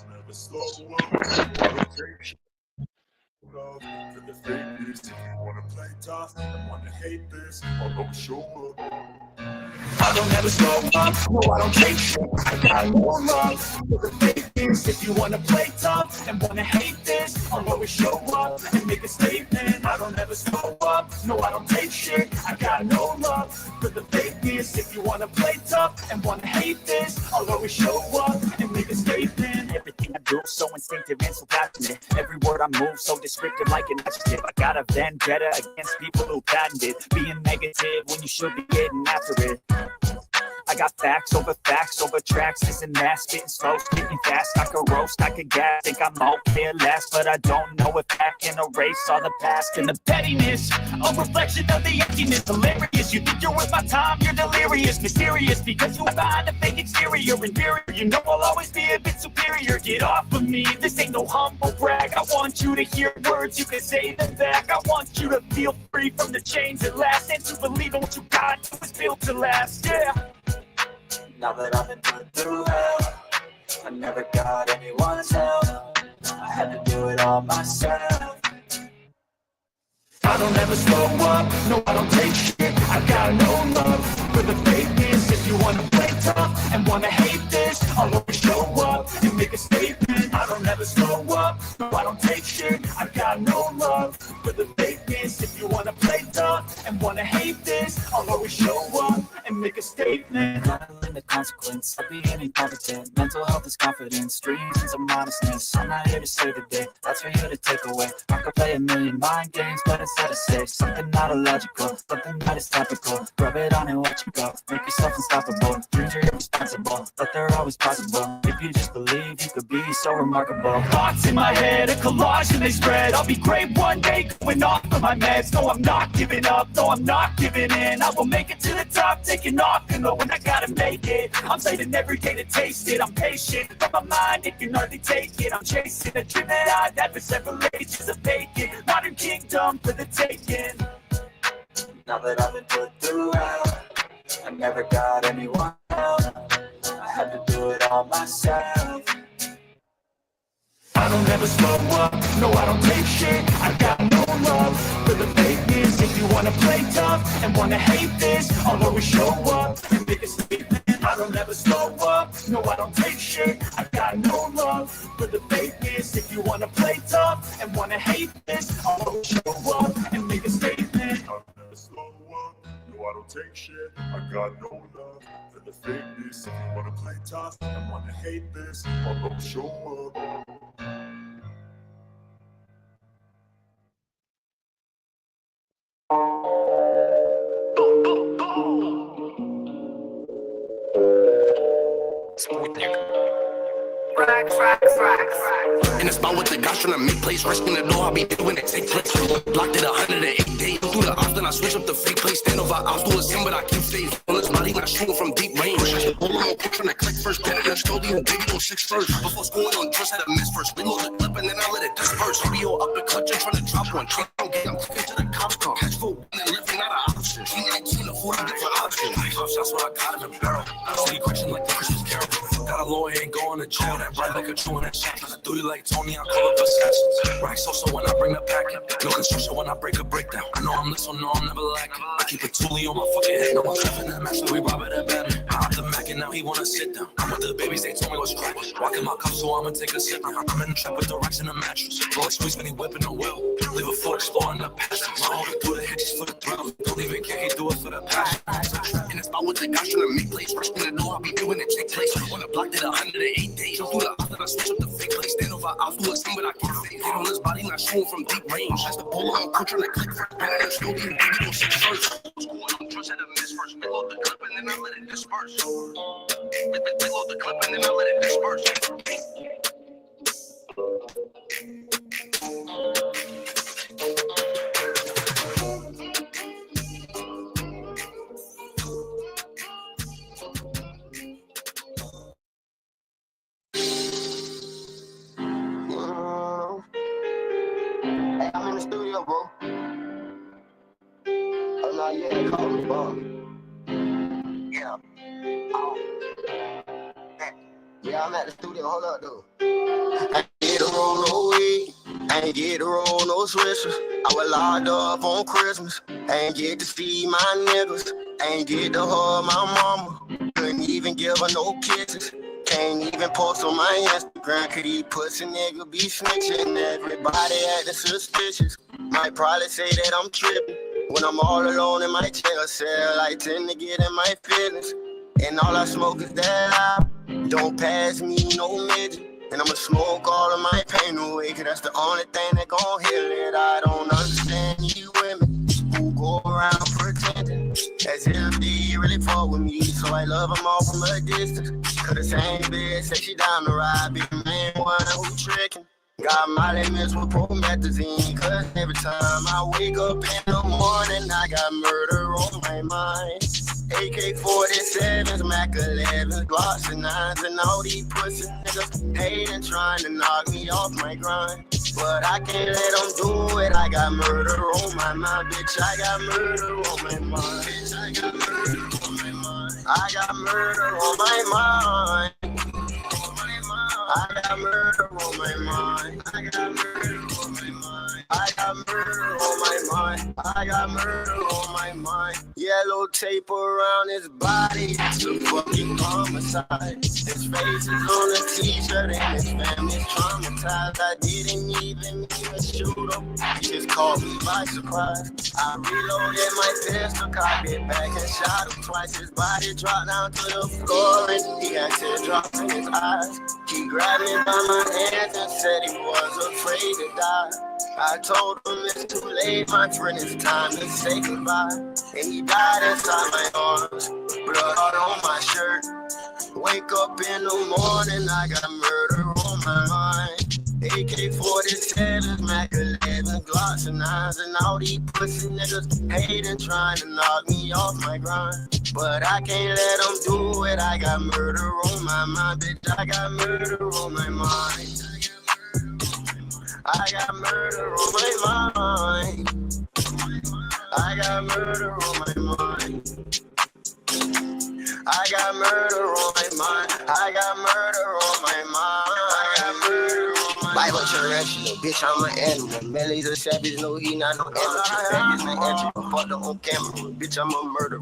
Never slow up, rotation. To the fakeness, if you wanna play tough and wanna hate this, I'll always show up. I don't ever slow up, no I don't take shit. I got no love for the fakeness. If you wanna play tough and wanna hate this, I'll always show up and make a statement. I don't ever slow up, no I don't take shit. I got no love for the fakeness. If you wanna play tough and wanna hate this, I'll always show up and make a statement. Everything I do so instinctive and so passionate. Every word I move so descriptive like an adjective. I got a vendetta against people who patented being negative when you should be getting after it. I got facts over tracks, this and that, spitting slow, spitting fast. I could roast, I could gas, think I'm okay at last, but I don't know if I can erase all the past. And the pettiness, a reflection of the emptiness. Hilarious, you think you're worth my time, you're delirious. Mysterious, because you are behind a fake exterior. Inferior, you know I'll always be a bit superior. Get off of me, this ain't no humble brag. I want you to hear words, you can say them back. I want you to feel free from the chains that last, and to believe in what you got, it was built to last, yeah. Now that I've been put through hell, I never got anyone's help. I had to do it all myself. I don't ever slow up, no I don't take shit. I got no love for the fakeness. If you wanna play tough and wanna hate this, I'll always show up and make a statement. I don't ever slow up, no I don't take shit. I got no love for the fakeness. If you wanna play tough and wanna hate this, I'll always show up and make a statement. Gotta limit consequence, I'll be incompetent. Mental health is confidence, dreams of modestness. I'm not here to save the day, that's for you to take away. I could play a million mind games, but instead of say something not illogical, something that is topical. Rub it on and let you go, make yourself unstoppable. Dreams are irresponsible, but they're always possible. If you just believe, you could be so remarkable. Thoughts in my head, a collage and they spread. I'll be great one day, going off of my meds. No, I'm not giving up, no, I'm not giving in. I will make it to the top, taking off, you know when I gotta make it. I'm fighting every day to taste it, I'm patient, but my mind, it can hardly take it. I'm chasing a dream that I've had for several ages of vacant. Modern kingdom for the taking. Now that I've been put through hell, I never got anyone help. I had to do it all myself. I don't ever slow up, no I don't take shit. I got no love for the fakeness. If you wanna play tough and wanna hate this, I'll always show up and make a statement. I don't ever slow up, no I don't take shit. I got no love for the fakeness. If you wanna play tough and wanna hate this, I'll always show up and make a statement. I don't ever slow up, no I don't take shit. I got no love for the fakeness. If you wanna play tough and wanna hate this, I'll always show up. In the spot with the guys trying to make plays, rush in the door, I'll be there when it take place. Locked at 108 days, through the ops, then I switch up the fake play. Stand over, I'll do a sim, but I keep faith. On this body, not shooting from deep range. Hold on, I'm trying to click first, pen and Stody and baby on 6 first. Before scoring on just had a miss first. Reload the clip and then I let it disperse. Rio up the clutch and trying to drop one. I'm cooking to the cops come. Catch for one and living out of option. She 19 or 40 different options. That's what I got in the barrel. City question like the Christmas carol. Got a lawyer, ain't going to jail. That right like a true and that shot. I do you like Tony, I'll call up assassins. Right, so when I bring the pack, no construction when I break a breakdown. I know I'm lit, so no, I'm never lacking. I keep a toolie on my fucking head. No one's trapping that match, so we rob it and bad. Hop the Mac and now he wanna sit down. I'm with the babies, they told me what's crack. Walking my cup, so I'ma take a sip. I'm in the trap with the racks and the mattress. Roll squeeze when he whipping the wheel. Leave a foot exploring the passion. My homie do the hitches for the thrill. Don't even care, he do it for the passion. And it's about what the guys trying to make plays. First thing to know, I'll be doing it take place. On the block, did 108 days. Through the off, then I switch up the fake place. Stand over, I'll do a thing, but I can't fake. Hit on his body, not shooting from deep range. That's the pole on coach trying to click for the back. Still do digital shit first. School, I'm just had a miss first. Reload the clip and then I let it disperse. Reload the clip and then I let it disperse. Hey, I'm in the studio, bro. Oh, no, yeah, call me, bro. Yeah. Yeah, I'm at the studio. Hold up, though. I ain't get to roll no weed. I ain't get to roll no switches. I was locked up on Christmas. I ain't get to see my niggas. I ain't get to hug my mama. Couldn't even give her no kisses. Can't even post on my Instagram. Could he pussy nigga be snitching? Everybody acting suspicious. Might probably say that I'm tripping. When I'm all alone in my jail cell, I tend to get in my feelings. And all I smoke is that loud. Don't pass me no midget. And I'ma smoke all of my pain away, cause that's the only thing that gon' heal it. I don't understand you women who go around pretending as if they really fuck with me. So I love them all from a distance. Cause the same bitch say she down the ride, be the main one who tricking. Got my limits with promethazine, cause every time I wake up in the morning, I got murder on my mind. AK-47s, Mac 11s, Glocks and 9s, and all these pussy niggas hating, trying to knock me off my grind. But I can't let them do it, I got murder on my mind, bitch, I got murder on my mind. Bitch, I got murder on my mind. I got murder on my mind. I got murder on my mind. I got murder on my mind. I got murder on my mind. I got murder on my mind. Yellow tape around his body. It's a fucking homicide. His face is on a t-shirt and his family's traumatized. I didn't even mean to shoot him. He just caught me by surprise. I reloaded my pistol, cocked it back and shot him twice. His body dropped down to the floor and he had teardrops in his eyes. He grabbed me by my hands and said he was afraid to die. I told him it's too late, my friend, it's time to say goodbye. And he died inside my arms, blood on my shirt. Wake up in the morning, I got murder on my mind. AK-47s, Mac 11s, Glocks and 9s, and all these pussy niggas hating, trying to knock me off my grind. But I can't let them do it, I got murder on my mind, bitch, I got murder on my mind. I got murder on my mind. I got murder on my mind. I got murder on my mind. I got murder on my mind. I got murder on my mind. Bible tarantula, bitch, I'm an animal. Melly's a savage, no, he not no amateur. Vegas and entry, fucked up on camera. Bitch, I'm a murderer.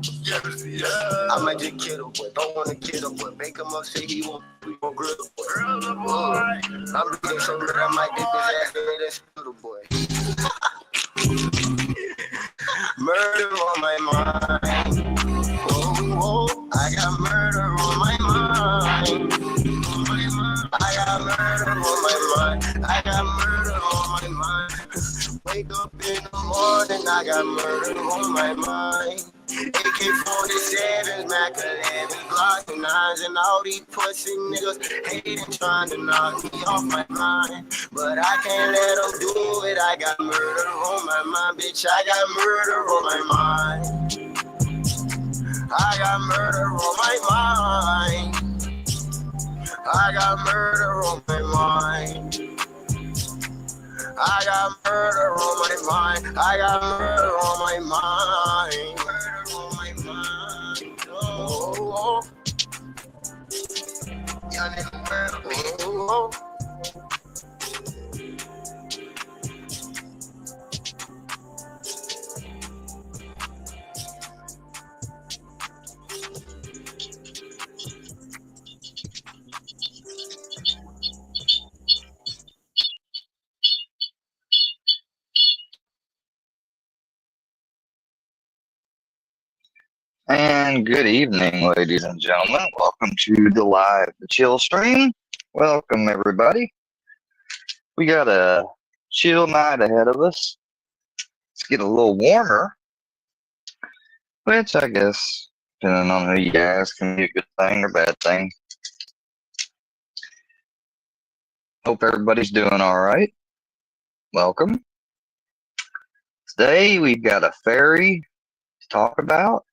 I might just kill a boy, don't wanna kill a boy. Make him up, say he won't grill the boy. I'm breathing so good, I might dip his ass in and shoot the boy. Murder on my mind. Oh, I got murder on my mind. I got murder on my mind. I got murder on my mind. Wake up in the morning, I got murder on my mind. AK-47s, Mac 11s, Glocks and 9s, and all these pussy niggas hating, trying to knock me off my mind. But I can't let them do it, I got murder on my mind, bitch, I got murder on my mind. I got murder on my mind. I got murder on my mind. I got murder on my mind. I got murder on my mind. Murder on my mind. Oh, young nigga murder. Oh, And good evening, ladies and gentlemen. Welcome to the live chill stream. Welcome, everybody. We got a chill night ahead of us. It's getting a little warmer, which I guess, depending on who you ask, can be a good thing or bad thing. Hope everybody's doing all right. Welcome. Today we've got a fairy to talk about,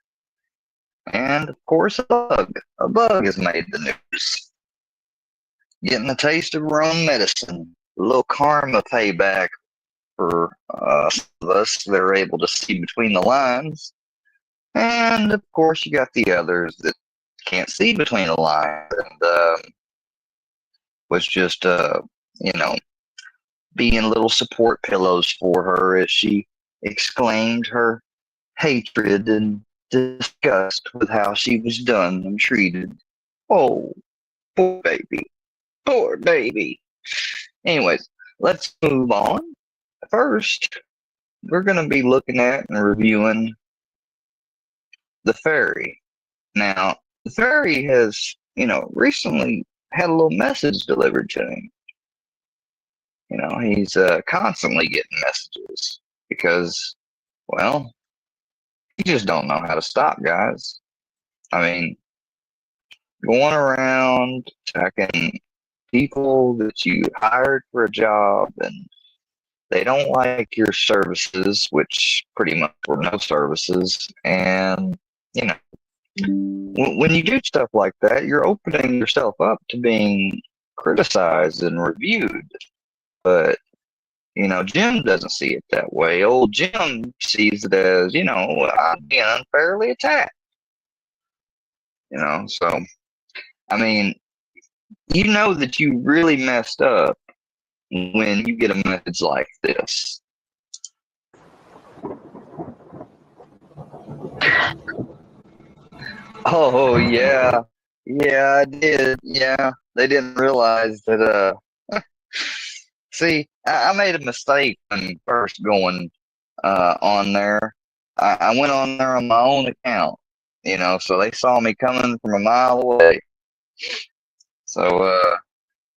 and of course a bug. A bug has made the news. Getting a taste of her own medicine. A little karma payback for us that are able to see between the lines. And of course you got the others that can't see between the lines and was just being little support pillows for her as she exclaimed her hatred and disgust with how she was done and treated. Oh, poor baby. Poor baby. Anyways, let's move on. First, we're going to be looking at and reviewing the fairy. Now, the fairy has, recently had a little message delivered to him. He's constantly getting messages because, well, you just don't know how to stop, guys. I mean, going around attacking people that you hired for a job and they don't like your services, which pretty much were no services. And, when you do stuff like that, you're opening yourself up to being criticized and reviewed. But, Jim doesn't see it that way. Old Jim sees it as, I'm being unfairly attacked. So, I mean, that you really messed up when you get a message like this. Oh, yeah. Yeah, I did. Yeah, they didn't realize that, see, I made a mistake when first going on there. I went on there on my own account, so they saw me coming from a mile away. So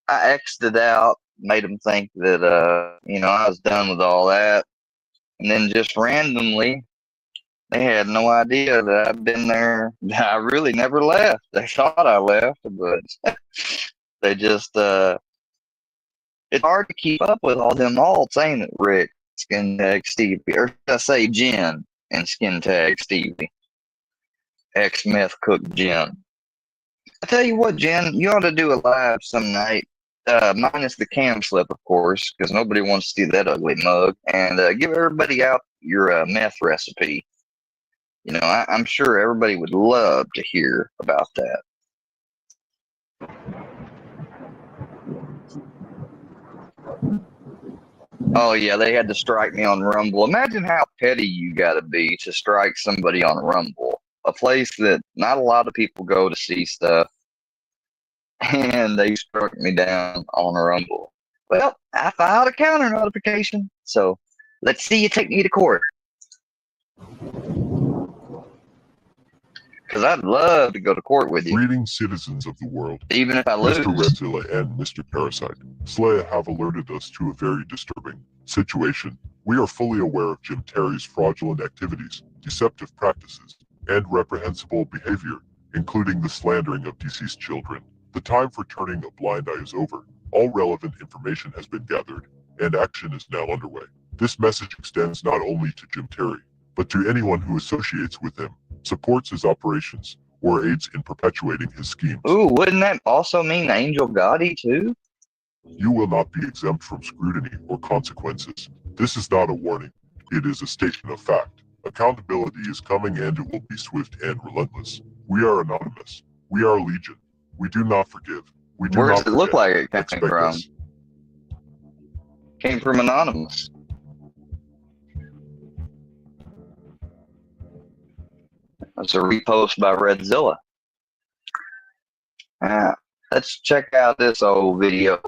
I X'd it out, made them think that, I was done with all that. And then just randomly, they had no idea that I'd been there. I really never left. They thought I left, but they just, it's hard to keep up with all them all saying it, Rick, Skin Tag Stevie, or should I say Jen and Skin Tag Stevie, ex-meth cook Jen. I tell you what, Jen, you ought to do a live some night, minus the cam slip, of course, because nobody wants to see that ugly mug, and give everybody out your meth recipe. I'm sure everybody would love to hear about that. Oh, yeah, they had to strike me on Rumble. Imagine how petty you got to be to strike somebody on Rumble, a place that not a lot of people go to see stuff, and they struck me down on Rumble. Well, I filed a counter notification, so let's see you take me to court. Because I'd love to go to court with you. Greetings, citizens of the world. Even if I lose. Mr. Redzilla and Mr. Parasite, Slaya have alerted us to a very disturbing situation. We are fully aware of Jim Terry's fraudulent activities, deceptive practices, and reprehensible behavior, including the slandering of deceased children. The time for turning a blind eye is over. All relevant information has been gathered, and action is now underway. This message extends not only to Jim Terry, but to anyone who associates with him, supports his operations, or aids in perpetuating his schemes. Ooh, wouldn't that also mean Angel Gotti too? You will not be exempt from scrutiny or consequences. This is not a warning. It is a statement of fact. Accountability is coming and it will be swift and relentless. We are anonymous. We are legion. We do not forgive. We do Where not does it look like it came Expect from? us. Came from Anonymous. That's a repost by Redzilla. Let's check out this old video.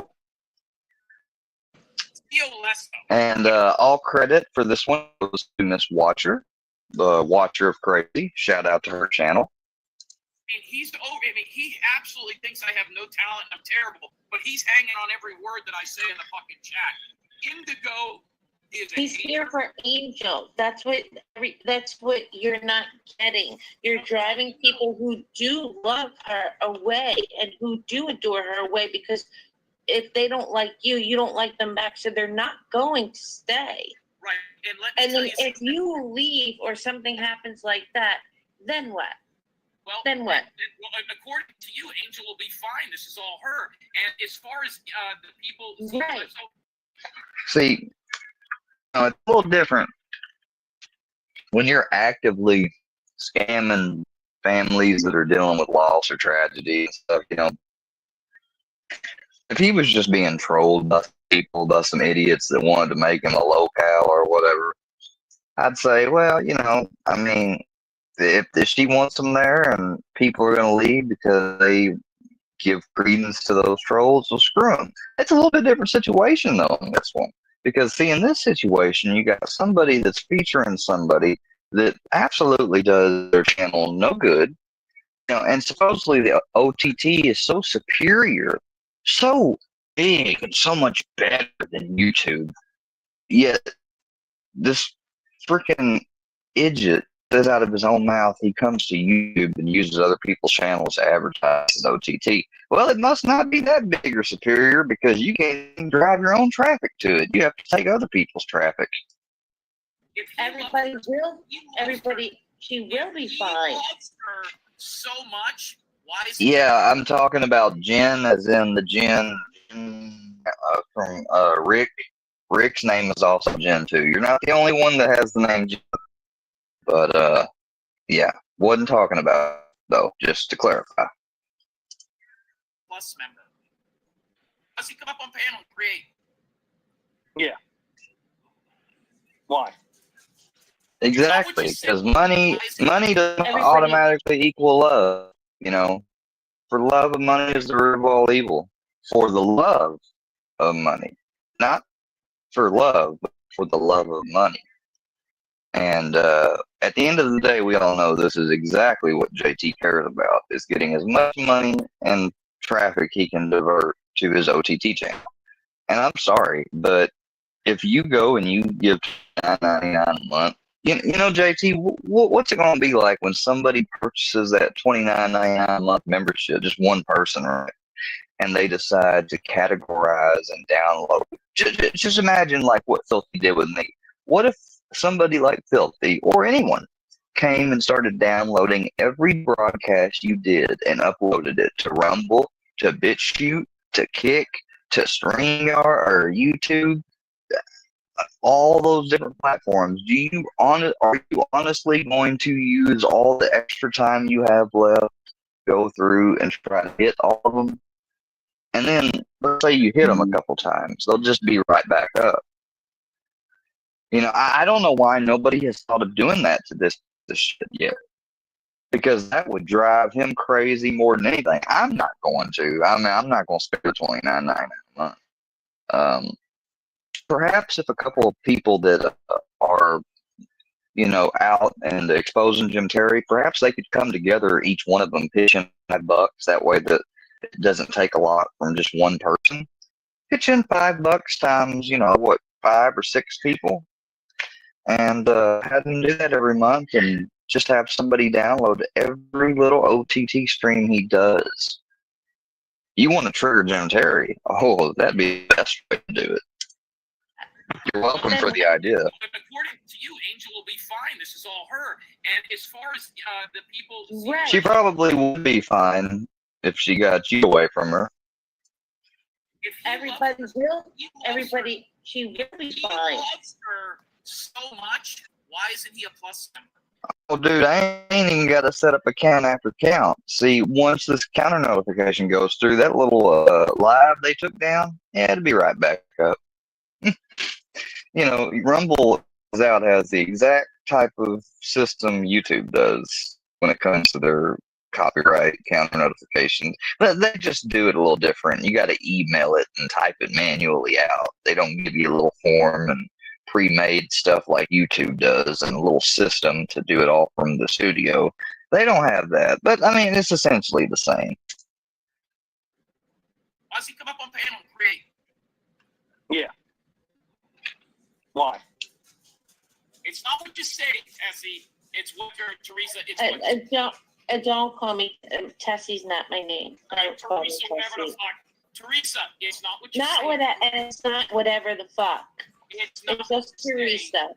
And all credit for this one goes to Miss Watcher, the Watcher of Crazy. Shout out to her channel. mean, he's over. I mean, he absolutely thinks I have no talent and I'm terrible, but he's hanging on every word that I say in the fucking chat. Indigo is He's here for Angel. That's what you're not getting. You're driving people who do love her away and who do adore her away, because if they don't like you, you don't like them back, so they're not going to stay. Right. And then if you leave or something happens like that, then what? Well, then what? Well, according to you, Angel will be fine. This is all her. And as far as the people, right? See, it's a little different when you're actively scamming families that are dealing with loss or tragedy and stuff. You know, if he was just being trolled by people, by some idiots that wanted to make him a locale or whatever, I'd say, well, you know, I mean, if she wants him there and people are going to leave because they give credence to those trolls, well, screw them. It's a little bit different situation, though, in this one. Because, see, in this situation, you got somebody that's featuring somebody that absolutely does their channel no good. You know, and supposedly the OTT is so superior, so big, and so much better than YouTube. Yet, this freaking idiot says out of his own mouth he comes to YouTube and uses other people's channels to advertise his OTT. Well, it must not be that big or superior, because you can't even drive your own traffic to it. You have to take other people's traffic. She will be fine. Loves her so much. Why is Yeah, I'm talking about Jen, as in the Jen from Rick. Rick's name is also Jen too. You're not the only one that has the name Jen. But, yeah, wasn't talking about, though, just to clarify. Plus member. Does he come up on panel and create? Yeah. Why? Exactly, because money doesn't automatically equal love, you know. For love of money is the root of all evil. For the love of money. Not for love, but for the love of money. And at the end of the day, we all know this is exactly what JT cares about, is getting as much money and traffic he can divert to his OTT channel. And I'm sorry, but if you go and you give $9.99 a month, you know, JT, what's it going to be like when somebody purchases that $29.99 a month membership, just one person, right? And they decide to categorize and download. Just imagine like what Filthy did with me. What if somebody like Filthy or anyone came and started downloading every broadcast you did and uploaded it to Rumble, to BitChute, to Kick, to StreamYard or YouTube, all those different platforms? Are you honestly going to use all the extra time you have left, go through and try to hit all of them? And then let's say you hit them a couple times, they'll just be right back up. You know, I don't know why nobody has thought of doing that to this shit yet. Because that would drive him crazy more than anything. I'm not going to. I mean, I'm not going to spend $29.99 a month. Perhaps if a couple of people that are, you know, out and exposing Jim Terry, perhaps they could come together, each one of them pitch in $5. That way that it doesn't take a lot from just one person. Pitch in $5 times, you know, what, 5 or 6 people? And have them do that every month and just have somebody download every little OTT stream he does. You want to trigger Jim Terry? Oh, that'd be the best way to do it. You're welcome for the idea. According to you, Angel will be fine. This is all her. And as far as the people... Right. She probably would be fine if she got you away from her. She will be fine. He loves her so much. Why isn't he a plus member? Oh, dude, I ain't even got to set up a count after count. See, once this counter notification goes through, that little live they took down, yeah, it'll be right back up. You know, Rumble out has the exact type of system YouTube does when it comes to their copyright counter notifications, but they just do it a little different. You got to email it and type it manually out. They don't give you a little form and pre-made stuff like YouTube does and a little system to do it all from the studio. They don't have that, but I mean, it's essentially the same. Why does he come up on panel and create? Yeah. Why? It's not what you say, Tessie. It's what you're, Teresa. It's what Don't call me Tessie's. Not my name. Don't call me Teresa, whatever the Tessie. fuck. Teresa, it's not what you Not say. what, and it's not whatever the fuck. It's not It's just Teresa.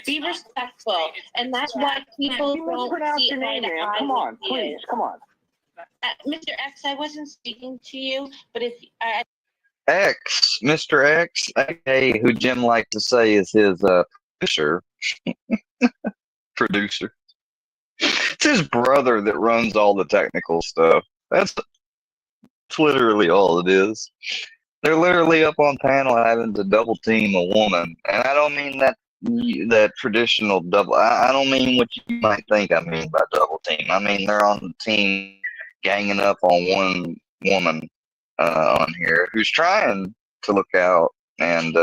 Be respectful, and that's why people You don't mispronounce see your eye name, to man. eye Come on, with you. please, come on. Mr. X, I wasn't speaking to you, but if I X, Mr. X, aka who Jim liked to say is his producer. It's his brother that runs all the technical stuff. That's literally all it is. They're literally up on panel having to double team a woman, and I don't mean that traditional double. I don't mean what you might think I mean by double team. I mean they're on the team ganging up on one woman on here who's trying to look out and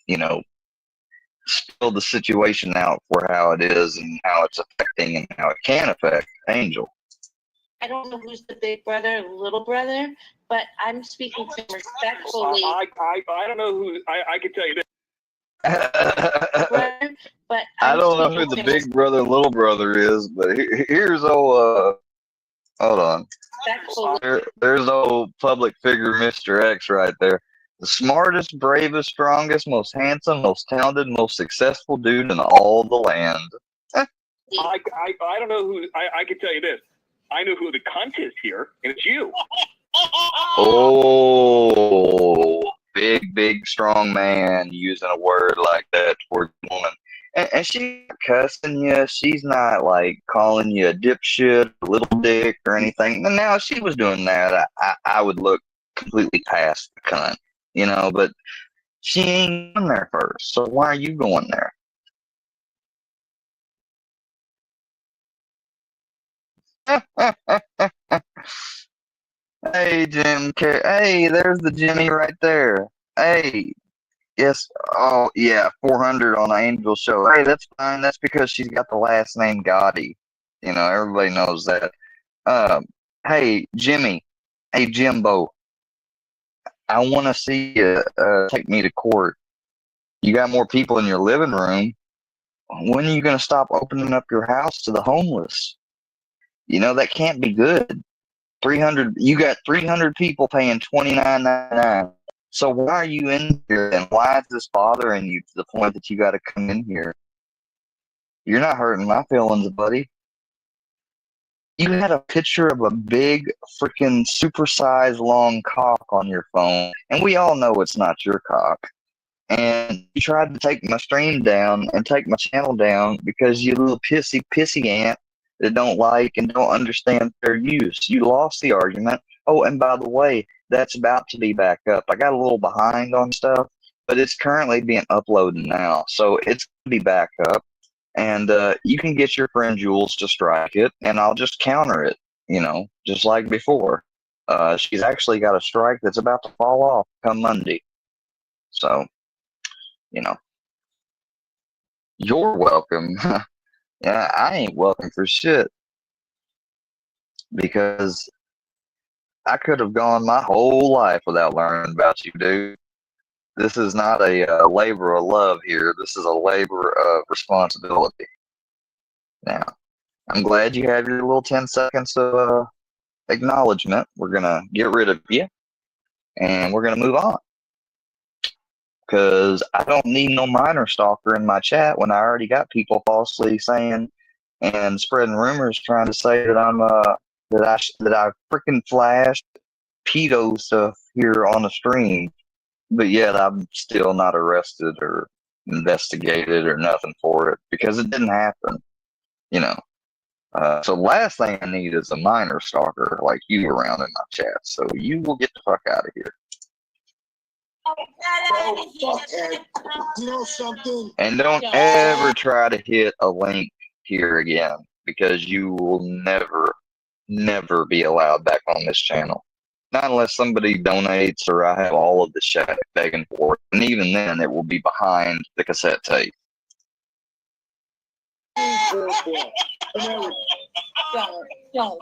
you know, spill the situation out for how it is and how it's affecting and how it can affect Angel. I don't know who's the big brother, little brother, but I'm speaking to him respectfully. I don't know who. I can tell you this. Brother, but I I'm don't know who speaking the to him big brother, little brother is, but here's old. Hold on. respectfully. There's old public figure Mr. X right there. The smartest, bravest, strongest, most handsome, most talented, most successful dude in all the land. I don't know who. I can tell you this. I know who the cunt is here, and it's you. Oh, big, strong man using a word like that towards a woman. And she's not cussing you. She's not like calling you a dipshit, a little dick, or anything. And now, if she was doing that, I would look completely past the cunt, you know. But she ain't going there first. So why are you going there? Hey, Jim. Hey, there's the Jimmy right there. Hey, yes. Oh, yeah. 400 on the Angel show. Hey, that's fine. That's because she's got the last name Gotti. You know, everybody knows that. Hey, Jimmy. Hey, Jimbo. I want to see you take me to court. You got more people in your living room. When are you going to stop opening up your house to the homeless? You know, that can't be good. 300. You got 300 people paying $29.99. So why are you in here, and why is this bothering you to the point that you got to come in here? You're not hurting my feelings, buddy. You had a picture of a big, freaking supersized long cock on your phone, and we all know it's not your cock. And you tried to take my stream down and take my channel down because you little pissy ant that don't like and don't understand fair use. You lost the argument. Oh, and by the way, that's about to be back up. I got a little behind on stuff, but it's currently being uploaded now. So it's going to be back up. And you can get your friend Jules to strike it, and I'll just counter it, you know, just like before. She's actually got a strike that's about to fall off come Monday. So, you know, you're welcome. Yeah, I ain't welcome for shit. Because I could have gone my whole life without learning about you, dude. This is not a labor of love here. This is a labor of responsibility. Now, I'm glad you have your little 10 seconds of acknowledgement. We're going to get rid of you, and we're going to move on. Because I don't need no minor stalker in my chat when I already got people falsely saying and spreading rumors trying to say that I'm that I freaking flashed pedo stuff here on the stream, but yet I'm still not arrested or investigated or nothing for it because it didn't happen, you know. So the last thing I need is a minor stalker like you around in my chat. So you will get the fuck out of here. You know something? And don't ever try to hit a link here again because you will never be allowed back on this channel. Not unless somebody donates or I have all of the chat begging for it. And even then, it will be behind the cassette tape. Don't.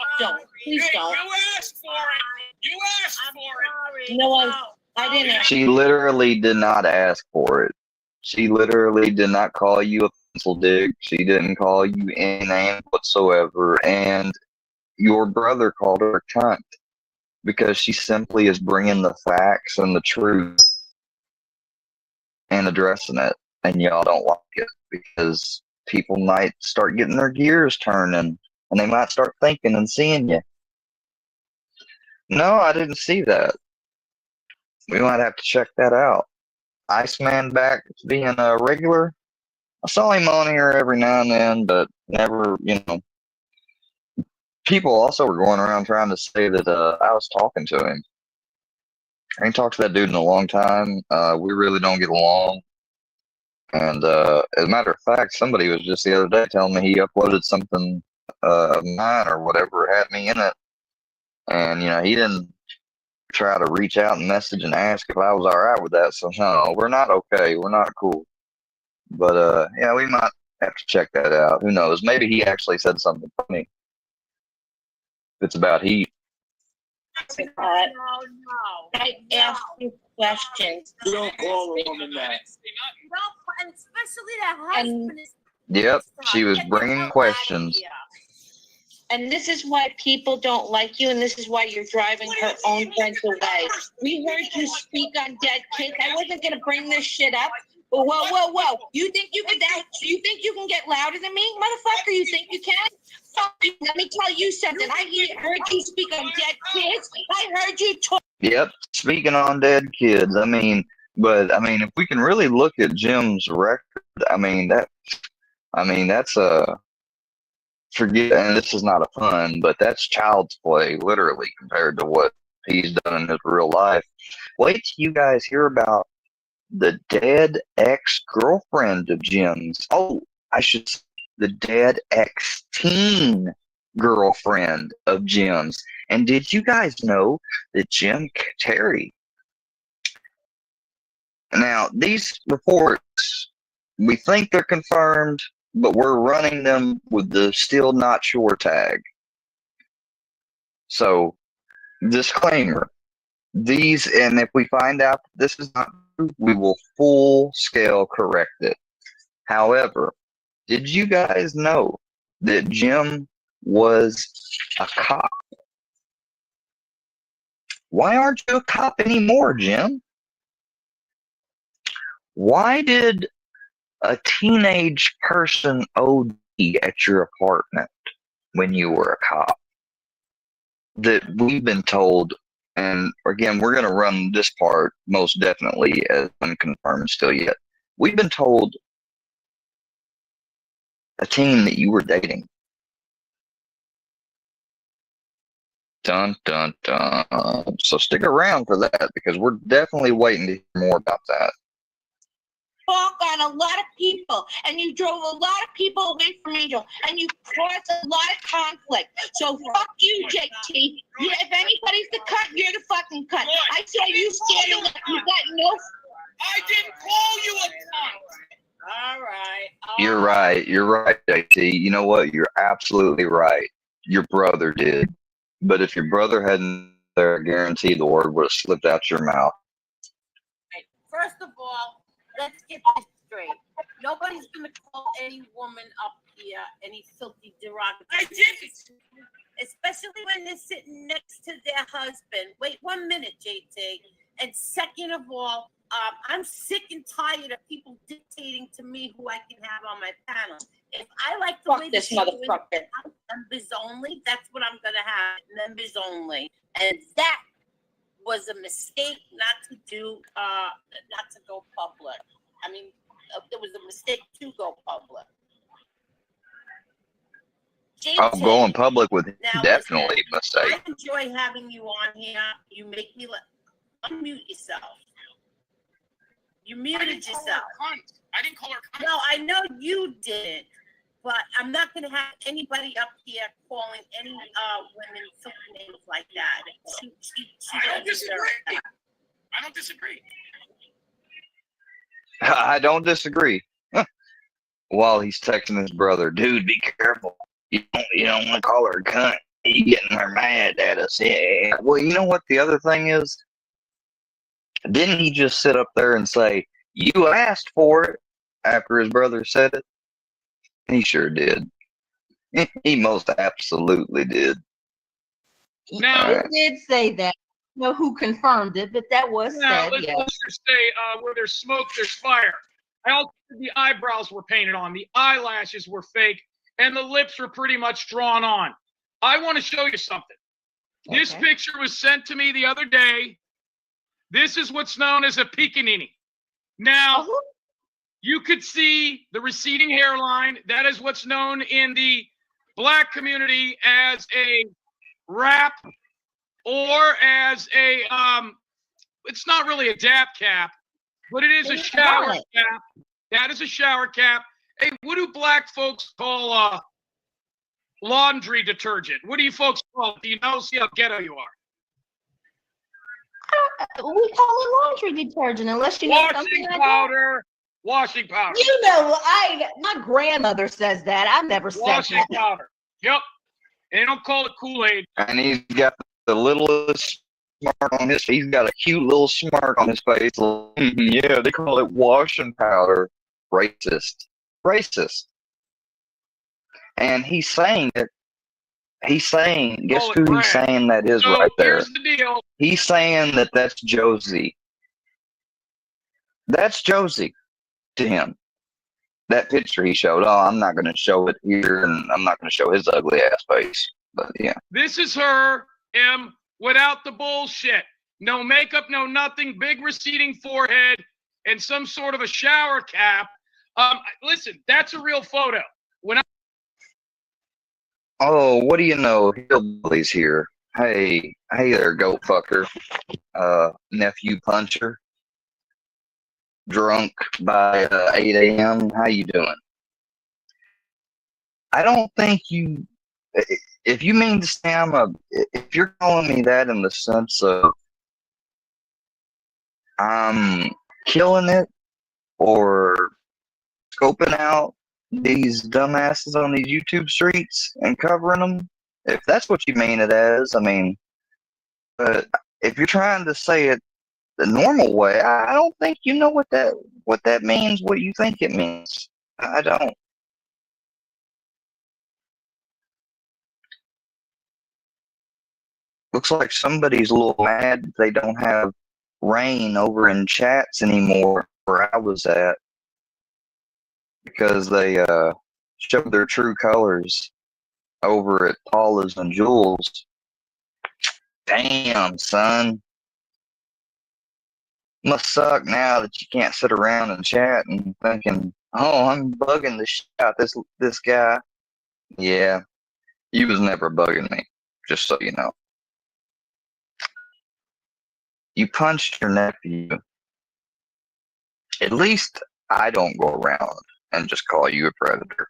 Please Hey, don't. you asked for it. You asked for it. No, I didn't. She literally did not ask for it. She literally did not call you a pencil dick. She didn't call you any name whatsoever. And your brother called her a cunt because she simply is bringing the facts and the truth and addressing it. And y'all don't like it because people might start getting their gears turning and they might start thinking and seeing you. No, I didn't see that. We might have to check that out. Iceman back to being a regular. I saw him on here every now and then, but never, People also were going around trying to say that I was talking to him. I ain't talked to that dude in a long time. We really don't get along. And as a matter of fact, somebody was just the other day telling me he uploaded something of mine or whatever had me in it. And, he didn't try to reach out and message and ask if I was all right with that. So, no, we're not okay. We're not cool. But, we might have to check that out. Who knows? Maybe he actually said something funny. If it's about heat. I asked you questions. You don't call a woman that. And especially that husband is. Yep, she was bringing questions. And this is why people don't like you, and this is why you're driving her own friends away. We heard you speak on dead kids. I wasn't gonna bring this shit up. But whoa. You think you can get louder than me, motherfucker? You think you can? Let me tell you something. I heard you speak on dead kids. I heard you talk. Yep, speaking on dead kids. If we can really look at Jim's record, that's forget, and this is not a pun, but that's child's play, literally, compared to what he's done in his real life. Wait till you guys hear about the dead ex-girlfriend of Jim's. Oh, I should say the dead ex-teen girlfriend of Jim's. And did you guys know that Jim Terry? Now, these reports, we think they're confirmed, but we're running them with the still not sure tag. So, disclaimer. And if we find out that this is not true, we will full scale correct it. However, did you guys know that Jim was a cop? Why aren't you a cop anymore, Jim? Why did a teenage person OD at your apartment when you were a cop? That we've been told, and again, we're going to run this part most definitely as unconfirmed still yet. We've been told a teen that you were dating. Dun, dun, dun. So stick around for that because we're definitely waiting to hear more about that. Talk on a lot of people, and you drove a lot of people away from Angel, and you caused a lot of conflict. So fuck you, JT. If anybody's the cunt, you're the fucking cunt. I saw you standing up. You got no. I didn't call you a cunt. All right. You're right. You're right, JT. You know what? You're absolutely right. Your brother did. But if your brother hadn't there, I guarantee the word would have slipped out your mouth. First of all, let's get this straight. Nobody's going to call any woman up here any filthy derogatory. I didn't. Especially when they're sitting next to their husband. Wait 1 minute, JT. And second of all, I'm sick and tired of people dictating to me who I can have on my panel. If I like the way this motherfucker, members only, that's what I'm gonna have. Members only, and that was a mistake not to do, not to go public. I mean, it was a mistake to go public. I'm going public with now, definitely a listen, mistake. I enjoy having you on here. You make me unmute yourself. You muted yourself. I didn't call her cunt. No, I know you did, but I'm not going to have anybody up here calling any women filthy names like that. She I don't disagree. I don't disagree. I don't disagree. while he's texting his brother, dude, be careful. You don't want to call her a cunt. You getting her mad at us. Yeah. Well, you know what the other thing is? Didn't he just sit up there and say, you asked for it after his brother said it? He sure did. He most absolutely did. Now, He did say that. I don't know who confirmed it, but that was said. let's just say where there's smoke, there's fire. I also said the eyebrows were painted on, the eyelashes were fake, and the lips were pretty much drawn on. I want to show you something. Okay. This picture was sent to me the other day. This is what's known as a Pickaninny. Now, you could see the receding hairline. That is what's known in the black community as a wrap, or as a it's not really a dap cap, but it is a shower cap. That is a shower cap. Hey, what do black folks call laundry detergent? What do you folks call it? Do you know? See how ghetto you are. We call it laundry detergent, unless you know something like powder. Washing powder. You know, my grandmother says that. I've never said that. Washing powder. Yep. And they don't call it Kool-Aid. And he's got the littlest smirk on his. He's got a cute little smirk on his face. Yeah, they call it washing powder. Racist. And he's saying it. He's saying, guess who he's saying that is right there? Here's the deal. He's saying that that's Josie. That's Josie to him. That picture he showed. Oh, I'm not going to show it here, and I'm not going to show his ugly ass face. But yeah. This is her, without the bullshit. No makeup, no nothing, big receding forehead, and some sort of a shower cap. Listen, that's a real photo. Oh, what do you know? Hillbilly's here. Hey there, goat fucker. Nephew puncher. Drunk by 8 a.m. How you doing? I don't think you. If you mean to say if you're calling me that in the sense of I'm killing it or scoping out these dumbasses on these YouTube streets and covering them, if that's what you mean it as, I mean, but if you're trying to say it the normal way, I don't think you know what that means, what you think it means. I don't. Looks like somebody's a little mad that they don't have rain over in chats anymore where I was at, because they showed their true colors over at Paula's and Jules. Damn, son. Must suck now that you can't sit around and chat and thinking, oh, I'm bugging the shit out this guy. Yeah, you was never bugging me, just so you know. You punched your nephew. At least I don't go around and just call you a predator.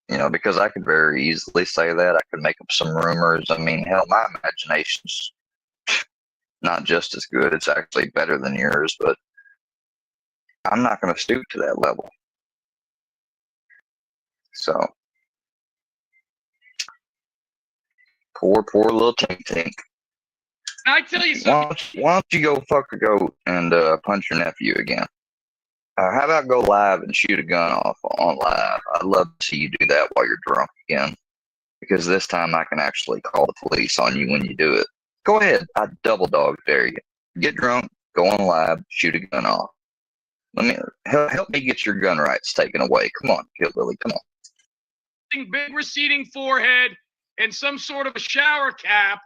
You know, because I could very easily say that. I could make up some rumors. I mean, hell, my imagination's not just as good. It's actually better than yours, but I'm not going to stoop to that level. So, poor little Tink. I tell you something. Why don't you go fuck a goat and punch your nephew again? How about go live and shoot a gun off on live? I'd love to see you do that while you're drunk again, because this time I can actually call the police on you when you do it. Go ahead. I double dog dare you. Get drunk, go on live, shoot a gun off. Help me get your gun rights taken away. Come on, Hillbilly, come on. Big receding forehead and some sort of a shower cap.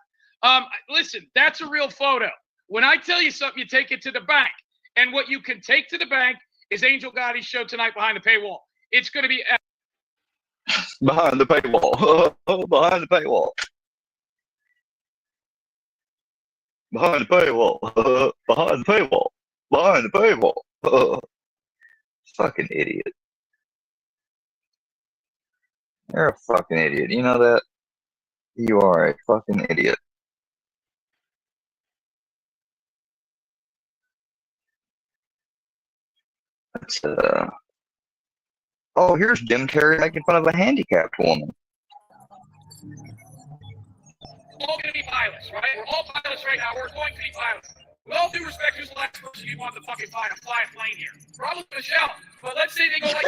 Listen, that's a real photo. When I tell you something, you take it to the bank. And what you can take to the bank is Angel Gotti's show tonight behind the paywall. It's going to be behind the paywall. Behind the paywall. Behind the paywall. Behind the paywall. Behind the paywall. Fucking idiot. You're a fucking idiot. You know that? You are a fucking idiot. Let's Oh, here's Jim Carrey making fun of a handicapped woman. We're all going to be pilots, right? We're all pilots right now. We're going to be pilots. With all due respect, who's the last person you want to fucking fly a plane here? Probably Michelle. But let's say they go like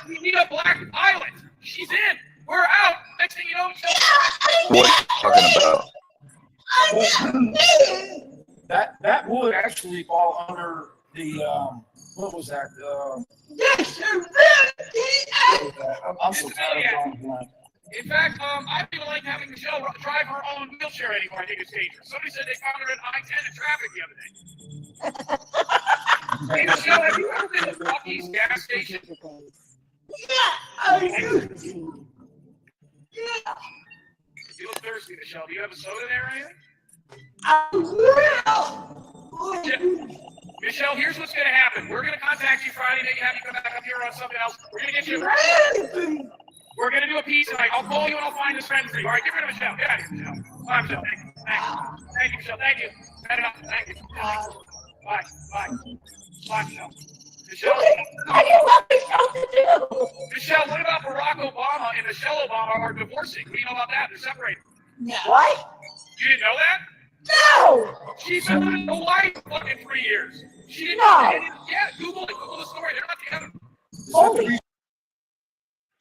we need a black pilot. She's in. We're out. Next thing you know, Michelle. What are you talking about? That would actually fall under the what was that? I'm so tired of going. In fact, I don't like having Michelle drive her own wheelchair anymore. I think it's dangerous. Somebody said they found her in I-10 in traffic the other day. Hey, Michelle, have you ever been to Bucky's gas station? Yeah. You look thirsty, Michelle. Do you have a soda there or anything? Michelle, here's what's going to happen. We're going to contact you Friday, maybe have you come back up here on something else. We're going to get you. We're going to do a piece tonight. I'll call you and I'll find this friend for you. All right, get rid of Michelle. Get out of here, Michelle. Bye, Michelle. Thank you. Thank you, Michelle. Thank you. Thank you. Bye. Bye. Bye, Michelle. Michelle. Michelle, what about Barack Obama and Michelle Obama are divorcing? What do you know about that? They're separated. What? You didn't know that? No. She's been living in Hawaii for fucking 3 years. She didn't. No. Yeah, Google it. Google the story. They're not together. Holy.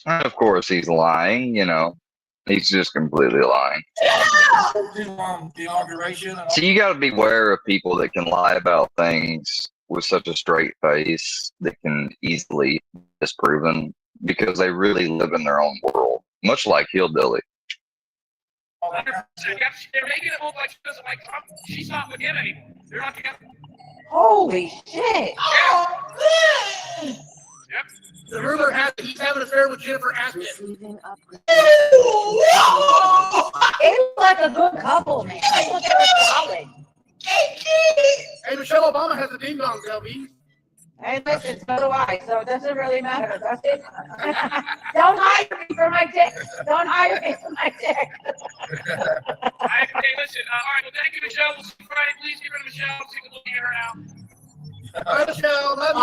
And of course, he's lying. You know, he's just completely lying. The inauguration. So you got to beware of people that can lie about things with such a straight face that can easily be disproven because they really live in their own world, much like Hillbilly. They're making it look like she doesn't like Trump. She's not with him anymore. They're not together. Holy shit. Yep. The rumor has it he's having an affair with Jennifer Aniston. They look like a good couple, man. I thought they were solid. Hey, Michelle Obama has a ding dong, LB. Hey, listen, so do I, so it doesn't really matter, does it? Don't hire me for my dick. Don't hire me for my dick. Hey, listen. All right. Well, thank you, Michelle. We'll see you Friday. Please get rid of Michelle. Take a look at her now. Bye, Michelle. Love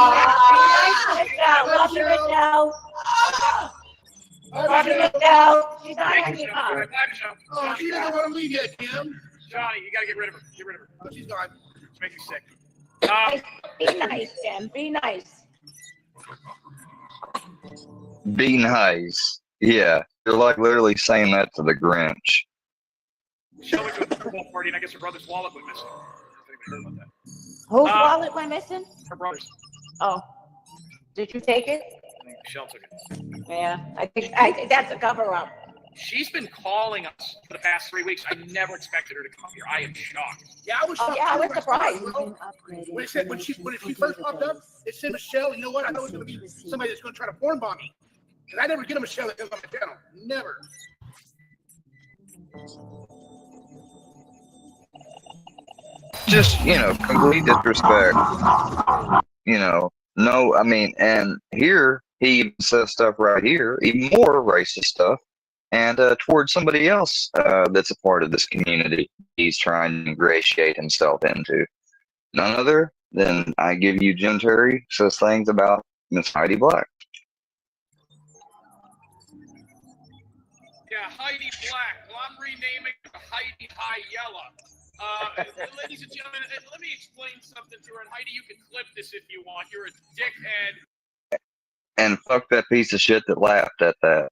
you. Michelle. Love you, Michelle. Love you, Michelle. She's not Thank happy. you, Michelle. Bye, Michelle. Oh, she doesn't want to leave yet, Kim. Johnny, you got to get rid of her. Get rid of her. Oh, she's gone. It's making you sick. Be nice, Jim. Be nice. Be nice. Yeah, you're like literally saying that to the Grinch. Michelle went to a Super Bowl party, and I guess her brother's wallet went missing. Heard about that. Whose wallet went missing? Her brother's. Oh. Did you take it? I think Michelle took it. Yeah, I think that's a cover-up. She's been calling us for the past 3 weeks. I never expected her to come here. I am shocked. Yeah, I was shocked. Yeah, I was surprised. When it said when she first popped up, it said Michelle. You know what? I know it's going to be somebody that's going to try to porn bomb me. Because I never get a Michelle that goes on my channel. Never. Just, you know, complete disrespect. You know, no, I mean, and here he says stuff right here, even more racist stuff, and towards somebody else that's a part of this community he's trying to ingratiate himself into. None other than I give you Jim Terry says things about Miss Heidi Black. Yeah, Heidi Black. Well, I'm renaming her Heidi Highella. Ladies and gentlemen, let me explain something to her. And Heidi, you can clip this if you want. You're a dickhead. And fuck that piece of shit that laughed at that.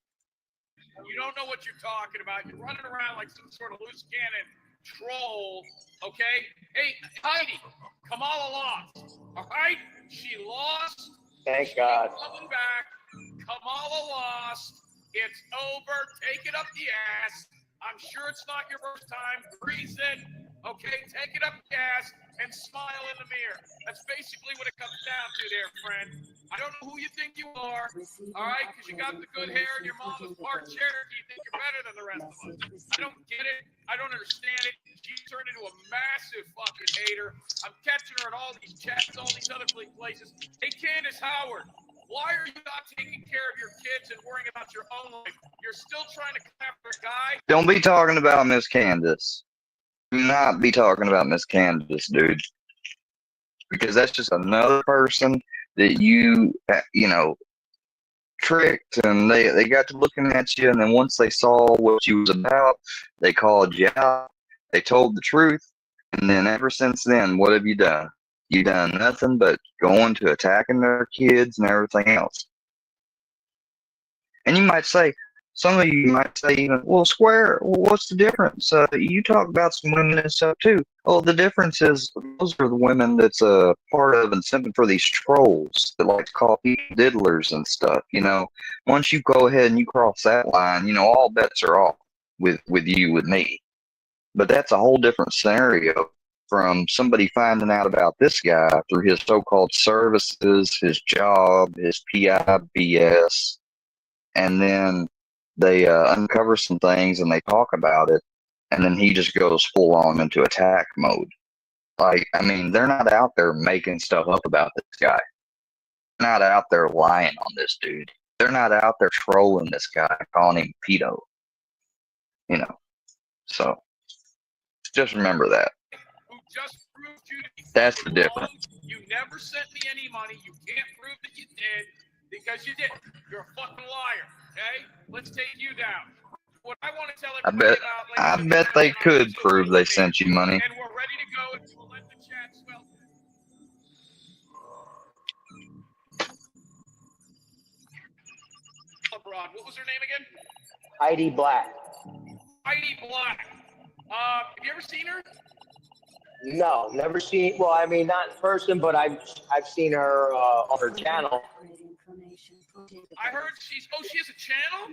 You don't know what you're talking about. You're running around like some sort of loose cannon troll, okay? Hey, Heidi, Kamala lost, all right? She lost. Thank God. Coming back. Kamala lost. It's over. Take it up the ass. I'm sure it's not your first time. Breathe in, okay? Take it up the ass and smile in the mirror. That's basically what it comes down to there, friend. I don't know who you think you are, all right? Because you got the good hair and your mom was part Cherokee. You think you're better than the rest of us. I don't get it. I don't understand it. She turned into a massive fucking hater. I'm catching her at all these chats, all these other places. Hey, Candace Howard, why are you not taking care of your kids and worrying about your own life? You're still trying to come after a guy? Don't be talking about Miss Candace. Do not be talking about Miss Candace, dude. Because that's just another person that you tricked, and they got to looking at you, and then once they saw what you was about, they called you out. They told the truth, and then ever since then, what have you done? You done nothing but going to attacking their kids and everything else. And you might say, some of you might say even, well, Square, what's the difference? You talk about some women and stuff too. Oh, the difference is those are the women that's a part of and simping for these trolls that like to call people diddlers and stuff. Once you go ahead and you cross that line, all bets are off with you, with me. But that's a whole different scenario from somebody finding out about this guy through his so-called services, his job, his PIBS, and then they uncover some things and they talk about it, and then he just goes full on into attack mode. They're not out there making stuff up about this guy. They're not out there lying on this dude. They're not out there trolling this guy, calling him pedo. So just remember that. Who just proved you to be That's the difference. You never sent me any money. You can't prove that you did because you didn't. You're a fucking liar. Okay? Let's take you down. What I want to tell everybody I bet they could prove they sent you money. And we're ready to go, and we'll let the chat swell. Abroad. What was her name again? Heidi Black. Heidi Black. Have you ever seen her? No, never seen. Well, I mean, not in person, but I've seen her on her channel. I heard she has a channel?